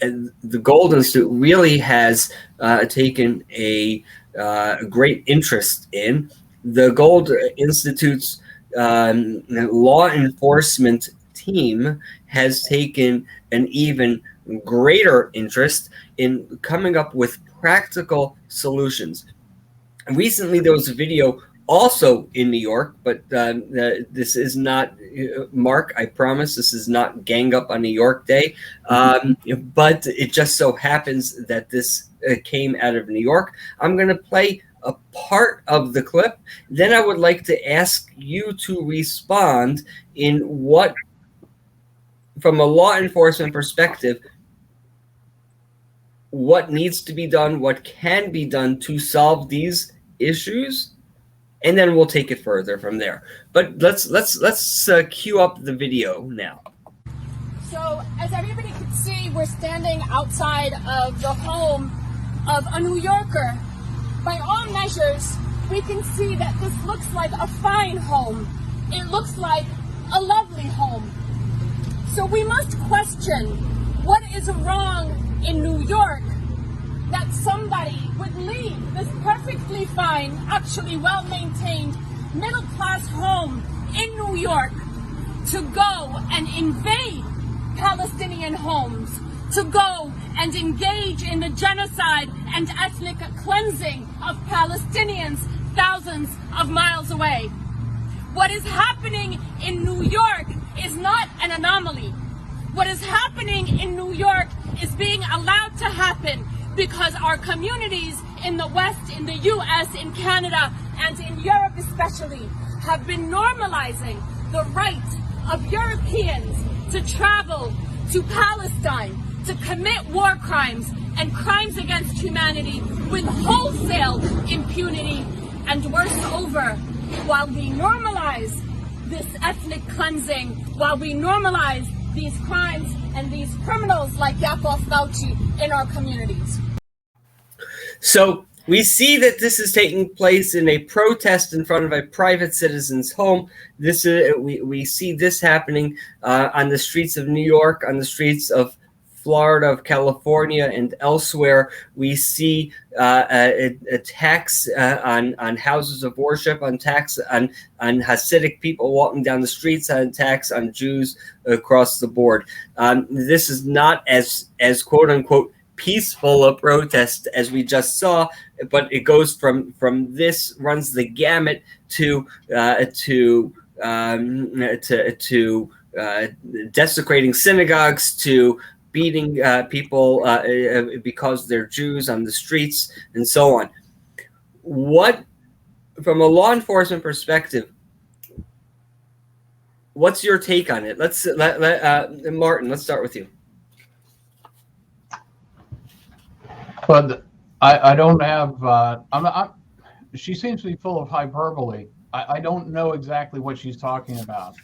the Gold Institute really has taken a great interest in. The Gold Institute's law enforcement team has taken an even greater interest in coming up with practical solutions. Recently, there was a video also in New York, but this is not, Mark, I promise this is not Gang Up on New York Day, but it just so happens that this came out of New York. I'm going to play a part of the clip. Then I would like to ask you to respond in what, from a law enforcement perspective, what needs to be done, what can be done to solve these issues, and then we'll take it further from there. But let's cue up the video now. So, as everybody can see, we're standing outside of the home of a New Yorker. By all measures, we can see that this looks like a fine home. It looks like a lovely home. So we must question what is wrong in New York that somebody would leave this perfectly fine, actually well-maintained, middle-class home in New York to go and invade Palestinian homes, to go and engage in the genocide and ethnic cleansing of Palestinians thousands of miles away. What is happening in New York is not an anomaly. What is happening in New York is being allowed to happen because our communities in the West, in the US, in Canada, and in Europe especially, have been normalizing the right of Europeans to travel to Palestine, to commit war crimes and crimes against humanity with wholesale impunity. And worse over, while we normalize this ethnic cleansing, while we normalize these crimes and these criminals like Yaakov Fauci in our communities. So We see that this is taking place in a protest in front of a private citizen's home. This we see this happening on the streets of New York, on the streets of Florida, of California, and elsewhere. We see attacks on houses of worship, attacks on Hasidic people walking down the streets, attacks on Jews across the board. This is not as quote unquote peaceful a protest as we just saw, but it goes from this, runs the gamut to desecrating synagogues, to beating people because they're Jews on the streets, and so on. What, from a law enforcement perspective, what's your take on it? Martin, let's start with you. But I don't have. She seems to be full of hyperbole. I don't know exactly what she's talking about.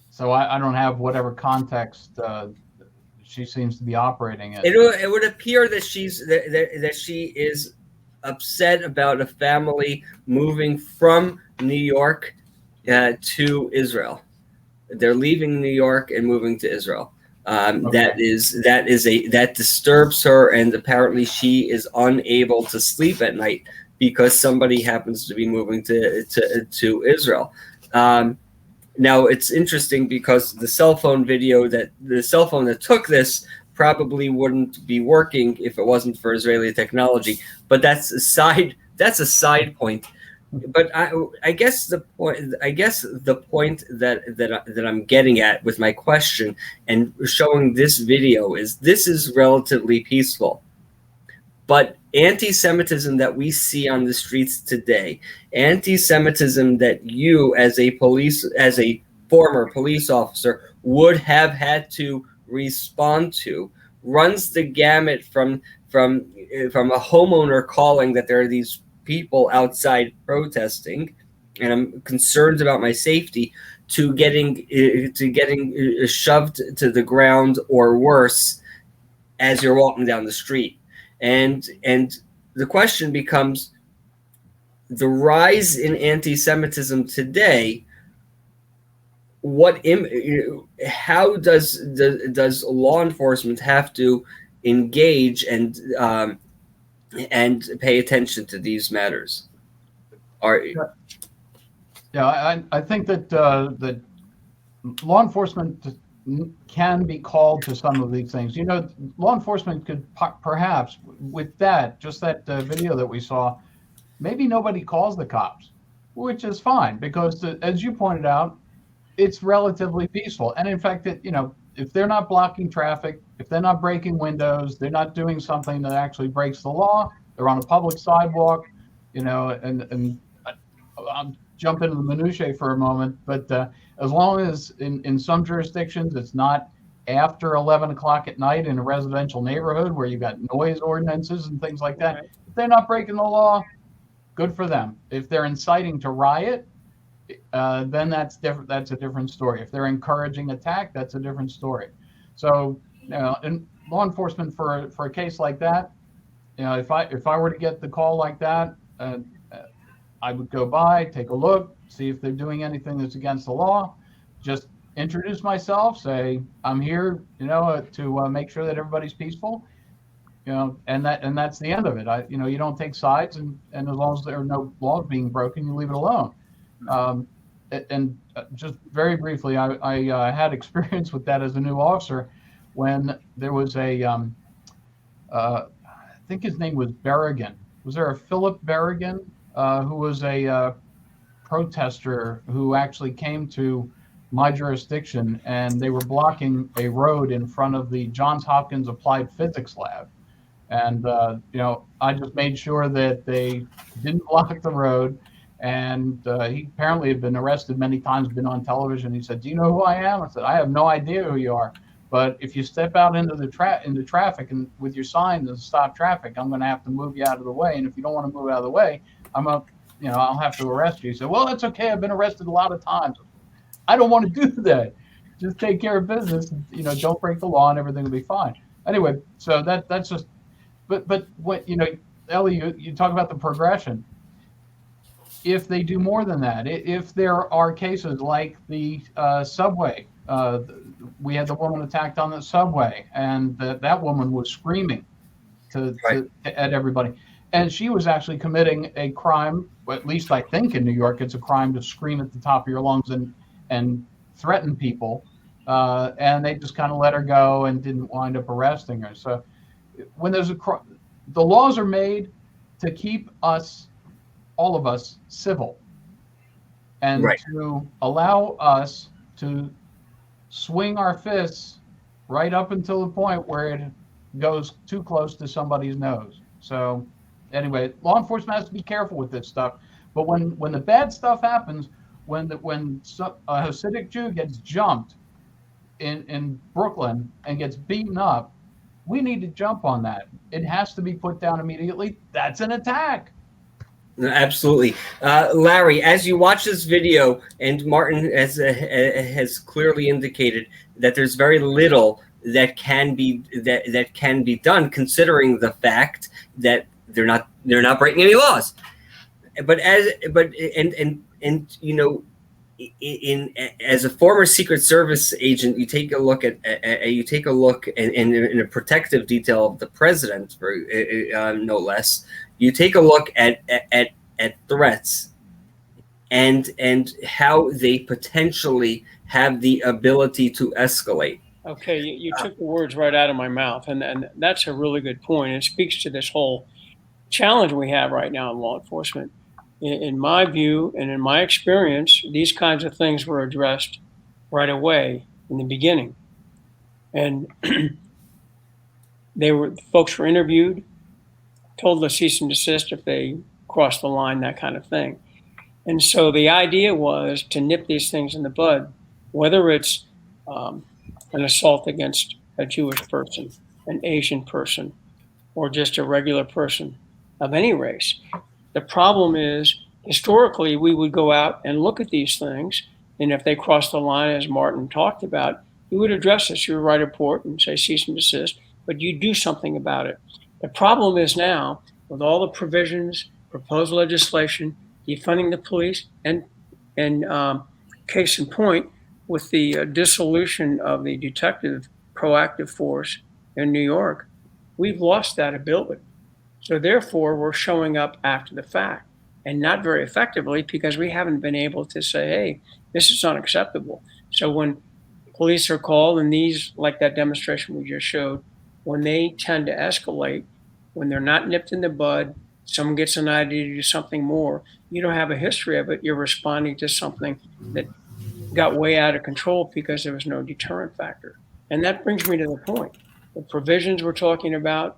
So I don't have whatever context she seems to be operating in. It would appear that that she is upset about a family moving from New York to Israel. They're leaving New York and moving to Israel. Okay. That disturbs her, and apparently she is unable to sleep at night because somebody happens to be moving to Israel. Now it's interesting because the cell phone that took this probably wouldn't be working if it wasn't for Israeli technology. But that's a side point. But I guess the point that I'm getting at with my question and showing this video is this is relatively peaceful, but anti-Semitism that we see on the streets today, anti-Semitism that you as a former police officer would have had to respond to, runs the gamut from a homeowner calling that there are these people outside protesting and I'm concerned about my safety, to getting shoved to the ground or worse as you're walking down the street. And the question becomes, the rise in anti-Semitism today, how does law enforcement have to engage and pay attention to these matters? I think that that law enforcement can be called to some of these things. You know, law enforcement could perhaps, with that video that we saw, maybe nobody calls the cops, which is fine because, as you pointed out, it's relatively peaceful. And in fact, if they're not blocking traffic, if they're not breaking windows, they're not doing something that actually breaks the law, they're on a public sidewalk, and I'll jump into the minutiae for a moment, but as long as in some jurisdictions it's not after 11 o'clock at night in a residential neighborhood where you've got noise ordinances and things like that, if they're not breaking the law, good for them. If they're inciting to riot, then that's different. That's a different story. If they're encouraging attack, that's a different story. So, in law enforcement for a case like that, if I were to get the call like that, I would go by, take a look, see if they're doing anything that's against the law. Just introduce myself, say I'm here, to make sure that everybody's peaceful, and that's the end of it. You don't take sides, and as long as there are no laws being broken, you leave it alone. And just very briefly, I had experience with that as a new officer when there was I think his name was Berrigan. Was there a Philip Berrigan who was a protester who actually came to my jurisdiction, and they were blocking a road in front of the Johns Hopkins Applied Physics Lab. And, I just made sure that they didn't block the road. And he apparently had been arrested many times, been on television. He said, "Do you know who I am?" I said, "I have no idea who you are. But if you step out into the traffic and with your sign to stop traffic, I'm going to have to move you out of the way. And if you don't want to move out of the way, I'll have to arrest you." He said, "Well, that's okay. I've been arrested a lot of times." I don't want to do that. Just take care of business. Don't break the law, and everything will be fine. Anyway, so that's just. But what Ellie, you talk about the progression. If they do more than that, if there are cases like the subway, we had the woman attacked on the subway, and that woman was screaming Right. at everybody, and she was actually committing a crime. Well, at least I think in New York, it's a crime to scream at the top of your lungs and threaten people, and they just kind of let her go and didn't wind up arresting her. So when the laws are made to keep us, all of us, civil, and Right. to allow us to swing our fists right up until the point where it goes too close to somebody's nose. So anyway, law enforcement has to be careful with this stuff. But when the bad stuff happens, when a Hasidic Jew gets jumped in Brooklyn and gets beaten up, we need to jump on that. It has to be put down immediately. That's an attack. Absolutely. Larry, as you watch this video, and Martin has clearly indicated that there's very little that can be done, considering the fact that they're not breaking any laws. But you know, as a former Secret Service agent, you take a look at in a protective detail of the president, for no less. You take a look at threats and how they potentially have the ability to escalate. Okay, you took the words right out of my mouth, and that's a really good point. It speaks to this whole challenge we have right now in law enforcement. In my view and in my experience, these kinds of things were addressed right away in the beginning, and folks were interviewed, told to cease and desist if they crossed the line, that kind of thing. And so the idea was to nip these things in the bud, whether it's an assault against a Jewish person, an Asian person, or just a regular person of any race. The problem is, historically, we would go out and look at these things, and if they crossed the line, as Martin talked about, you would address this. You would write a report and say cease and desist, but you do something about it. The problem is now, with all the provisions, proposed legislation, defunding the police, and case in point, with the dissolution of the detective proactive force in New York, we've lost that ability. So therefore, we're showing up after the fact, and not very effectively, because we haven't been able to say, hey, this is unacceptable. So when police are called, and these, like that demonstration we just showed, when they tend to escalate, when they're not nipped in the bud, someone gets an idea to do something more, you don't have a history of it, you're responding to something that got way out of control because there was no deterrent factor. And that brings me to the point. The provisions we're talking about,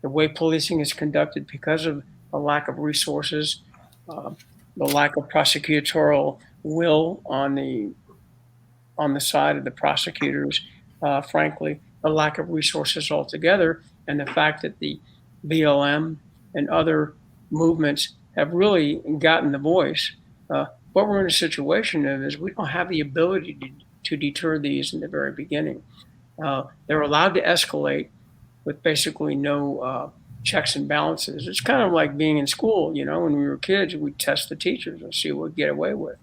the way policing is conducted because of a lack of resources, the lack of prosecutorial will on the side of the prosecutors, frankly, the lack of resources altogether, and the fact that the BLM and other movements have really gotten the voice. What we're in a situation of is we don't have the ability to deter these in the very beginning. They're allowed to escalate with basically no checks and balances. It's kind of like being in school, you know, when we were kids, we'd test the teachers and see what we'd get away with.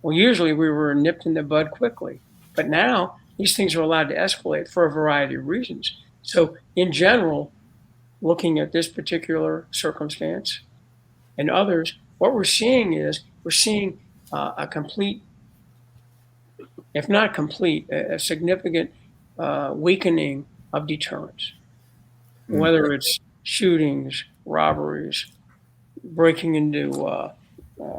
Well, usually we were nipped in the bud quickly, but now these things are allowed to escalate for a variety of reasons. So in general, looking at this particular circumstance and others, what we're seeing is a complete, if not complete, a significant weakening of deterrence, whether it's shootings, robberies, breaking into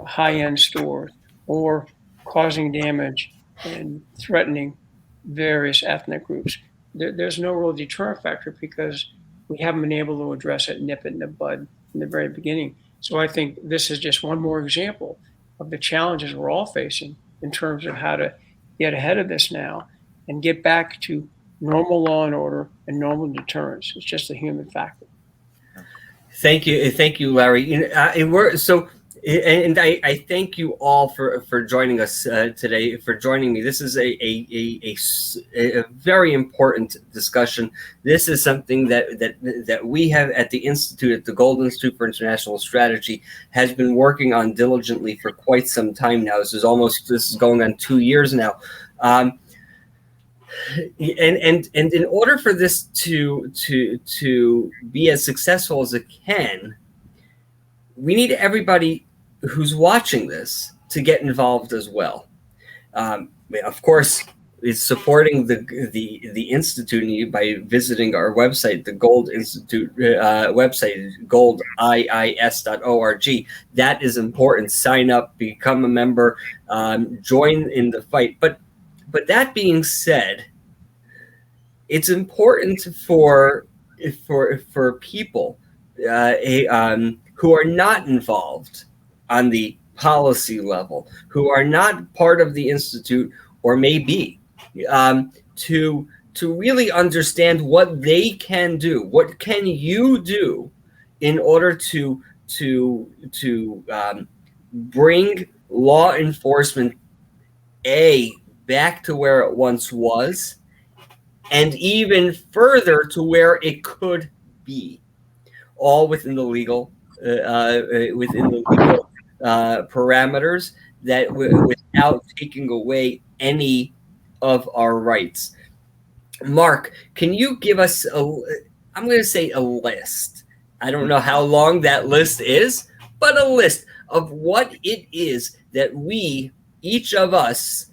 high-end stores, or causing damage and threatening various ethnic groups. There's no real deterrent factor because we haven't been able to address it, nip it in the bud in the very beginning. So I think this is just one more example of the challenges we're all facing in terms of how to get ahead of this now and get back to normal law and order and normal deterrence. It's just a human factor. Thank you, Larry. So And I thank you all for joining us today, for joining me. This is a very important discussion. This is something that we have at the Institute, at the Gold Institute for International Strategy, has been working on diligently for quite some time now. This is going on 2 years now. And in order for this to be as successful as it can, we need everybody who's watching this to get involved as well. Of course, is supporting the institute by visiting our website, the Gold Institute website, goldiis.org. That is important. Sign up, become a member, join in the fight. But that being said, it's important for people who are not involved on the policy level, who are not part of the institute, or may be, to really understand what they can do. What can you do in order to bring law enforcement back to where it once was, and even further to where it could be, all within the legal parameters, that without taking away any of our rights. Marc, can you give us I'm going to say a list. I don't know how long that list is, but a list of what it is that we, each of us,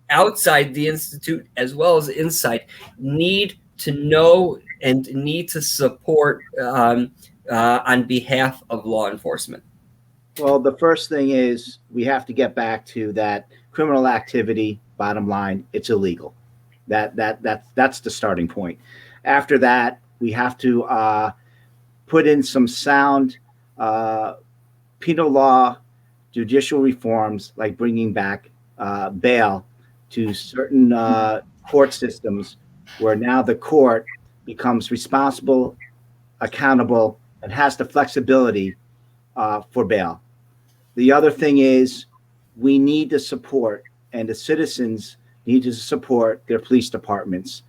outside the institute as well as inside, need to know and need to support on behalf of law enforcement. Well, the first thing is we have to get back to that criminal activity. Bottom line, it's illegal. That's the starting point. After that, we have to put in some sound penal law, judicial reforms, like bringing back bail to certain court systems, where now the court becomes responsible, accountable, and has the flexibility for bail. The other thing is we need to support, and the citizens need to support their police departments.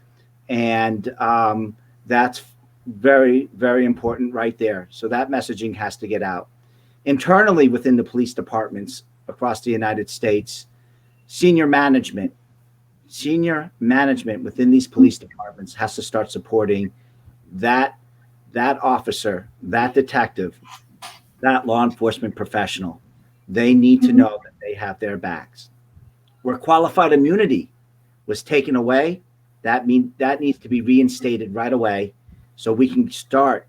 And that's very, very important right there. So that messaging has to get out. Internally within the police departments across the United States, senior management within these police departments has to start supporting that officer, that detective, that law enforcement professional. They need to know that they have their backs. Where qualified immunity was taken away, that needs to be reinstated right away, so we can start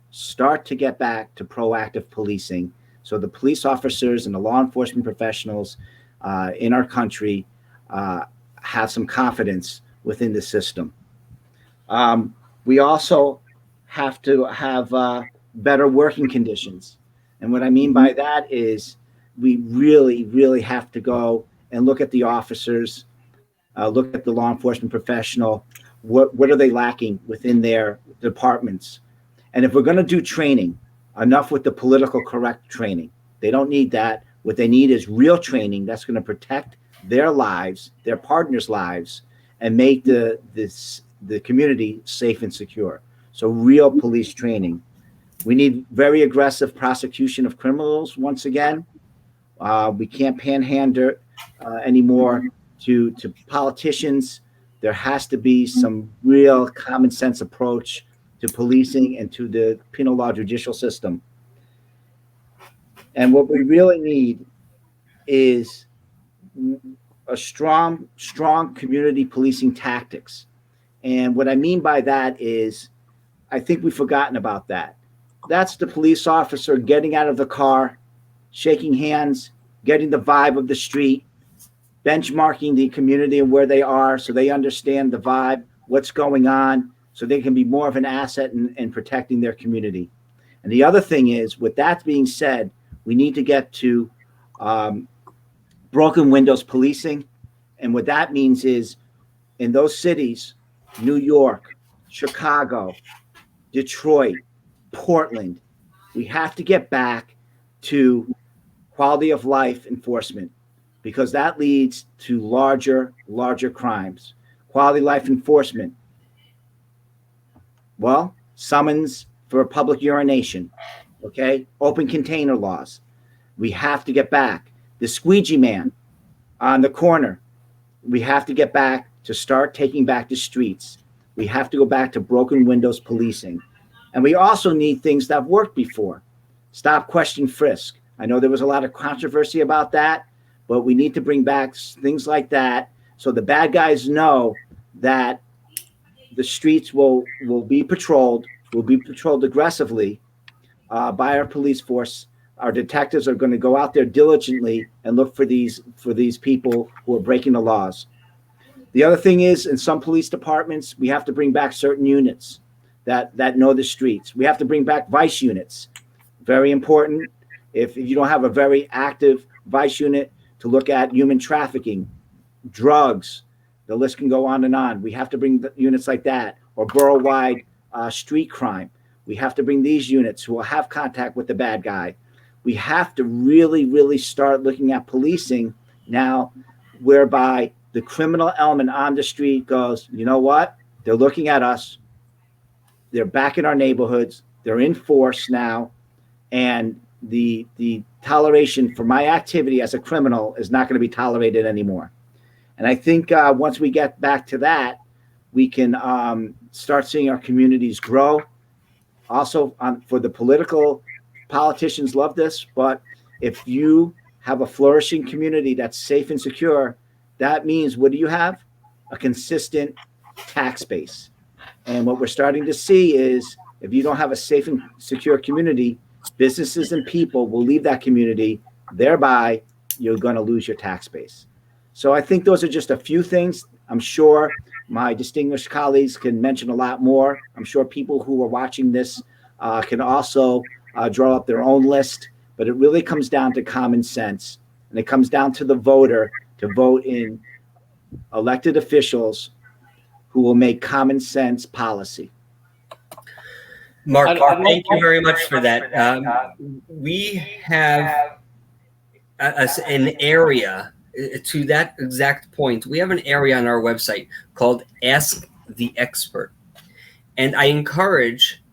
to get back to proactive policing, so the police officers and the law enforcement professionals in our country have some confidence within the system. We also have to have better working conditions. And what I mean by that is we really, really have to go and look at the officers, look at the law enforcement professional. What are they lacking within their departments? And if we're going to do training, enough with the political correct training. They don't need that. What they need is real training that's going to protect their lives, their partners' lives, and make the community safe and secure. So real police training. We need very aggressive prosecution of criminals. Once again, we can't panhandle anymore to politicians. There has to be some real common sense approach to policing and to the penal law judicial system. And what we really need is a strong community policing tactics. And what I mean by that is, I think we've forgotten about that. That's the police officer getting out of the car, shaking hands, getting the vibe of the street, benchmarking the community and where they are so they understand the vibe, what's going on, so they can be more of an asset in protecting their community. And the other thing is, with that being said, we need to get to broken windows policing. And what that means is, in those cities, New York, Chicago, Detroit, Portland, we have to get back to quality of life enforcement, because that leads to larger crimes. Quality life enforcement. Well, summons for public urination, okay? Open container laws. We have to get back. The squeegee man on the corner, we have to get back to start taking back the streets. We have to go back to broken windows policing. And we also need things that worked before. Stop, question, frisk. I know there was a lot of controversy about that, but we need to bring back things like that so the bad guys know that the streets will be patrolled aggressively by our police force. Our detectives are going to go out there diligently and look for these people who are breaking the laws. The other thing is, in some police departments, we have to bring back certain units that know the streets. We have to bring back vice units. Very important. If you don't have a very active vice unit to look at human trafficking, drugs, the list can go on and on. We have to bring units like that, or borough-wide street crime. We have to bring these units who will have contact with the bad guy. We have to really start looking at policing now, whereby the criminal element on the street goes, you know what? They're looking at us. They're back in our neighborhoods. They're in force now. And the toleration for my activity as a criminal is not going to be tolerated anymore. And I think once we get back to that, we can start seeing our communities grow. Also, for the politicians love this, but if you have a flourishing community that's safe and secure, that means, what do you have? A consistent tax base. And what we're starting to see is, if you don't have a safe and secure community, businesses and people will leave that community, thereby you're going to lose your tax base. So I think those are just a few things. I'm sure my distinguished colleagues can mention a lot more. I'm sure people who are watching this can also draw up their own list, but it really comes down to common sense. And it comes down to the voter to vote in elected officials who will make common sense policy. Mark, thank you very much for that. We have an area to that exact point. We have an area on our website called Ask the Expert. And I encourage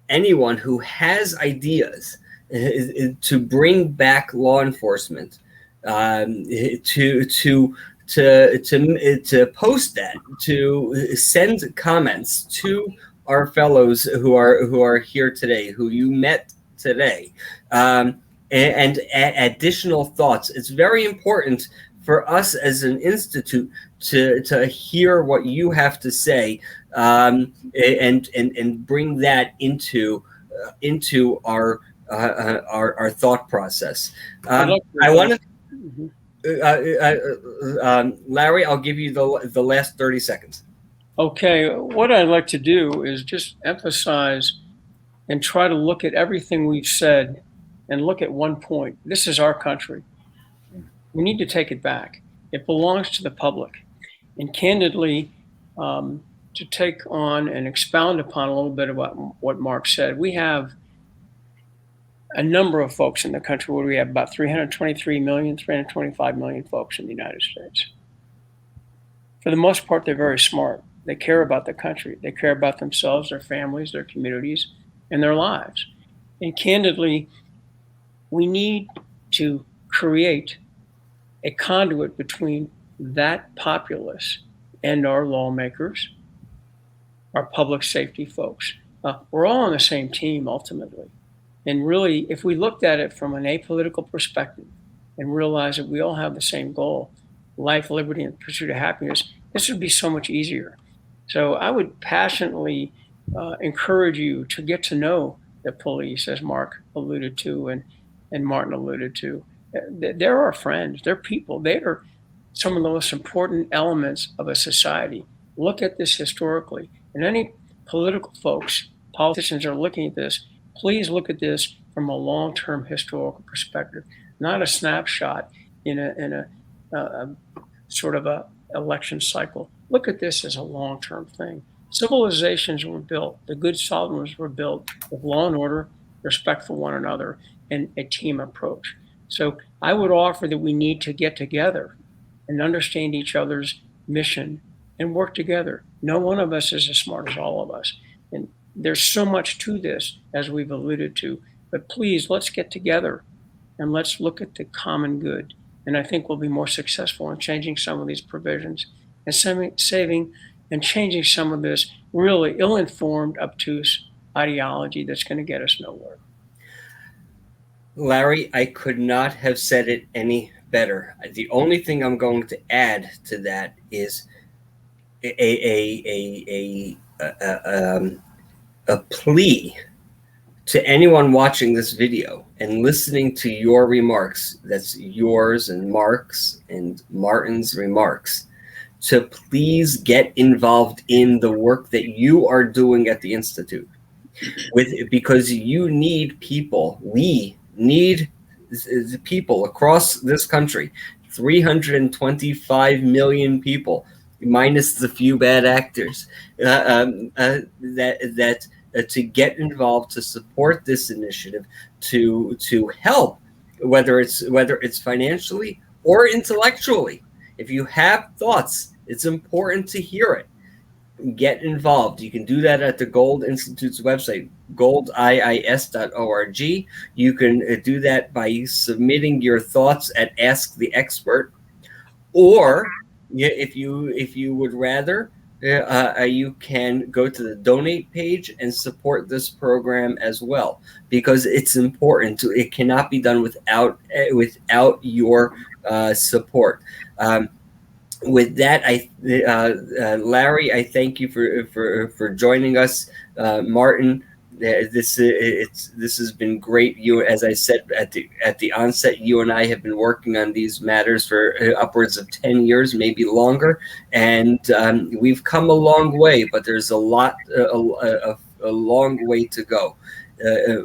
anyone who has ideas to bring back law enforcement, to post that, to send comments to our fellows who are here today, who you met today, and additional thoughts. It's very important for us as an institute to hear what you have to say, and bring that into our thought process. I want to, Larry, I'll give you the last 30 seconds. Okay, what I'd like to do is just emphasize and try to look at everything we've said and look at one point. This is our country. We need to take it back. It belongs to the public. And candidly, to take on and expound upon a little bit about what Mark said, we have a number of folks in the country where we have about 323 million, 325 million folks in the United States. For the most part, they're very smart. They care about the country. They care about themselves, their families, their communities, and their lives. And candidly, we need to create a conduit between that populace and our lawmakers, our public safety folks. We're all on the same team ultimately. And really, if we looked at it from an apolitical perspective and realized that we all have the same goal, life, liberty, and pursuit of happiness, this would be so much easier. So I would passionately encourage you to get to know the police, as Mark alluded to and Martin alluded to. They're our friends. They're people. They are some of the most important elements of a society. Look at this historically. And any politicians are looking at this, please look at this from a long-term historical perspective, not a snapshot in a sort of a election cycle. Look at this as a long-term thing. Civilizations were built, the good Solomons were built with law and order, respect for one another, and a team approach. So I would offer that we need to get together and understand each other's mission and work together. No one of us is as smart as all of us. And there's so much to this, as we've alluded to. But please, let's get together and let's look at the common good. And I think we'll be more successful in changing some of these provisions and saving and changing some of this really ill-informed, obtuse ideology that's going to get us nowhere. Larry, I could not have said it any better. The only thing I'm going to add to that is a plea to anyone watching this video and listening to your remarks. That's yours and Marc's and Martin's remarks. To please get involved in the work that you are doing at the Institute, because you need people. We need the people across this country, 325 million people, minus the few bad actors, to get involved, to support this initiative, to help, whether it's financially or intellectually. If you have thoughts, it's important to hear it. Get involved. You can do that at the Gold Institute's website, goldiis.org. You can do that by submitting your thoughts at Ask the Expert, or if you would rather, you can go to the donate page and support this program as well, because it's important. It cannot be done without your support. With that, Larry, I thank you for joining us. Martin, this has been great. You, as I said at the onset, you and I have been working on these matters for upwards of 10 years, maybe longer, and we've come a long way. But there's a long way to go.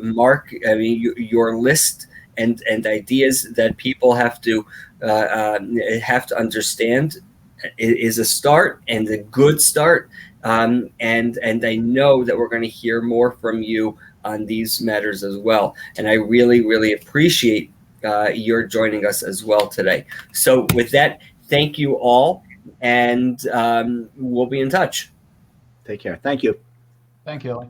Marc, I mean, your list and ideas that people have to understand is a start, and a good start. And I know that we're going to hear more from you on these matters as well. And I really, really appreciate your joining us as well today. So with that, thank you all, and we'll be in touch. Take care. Thank you. Thank you, Ellie.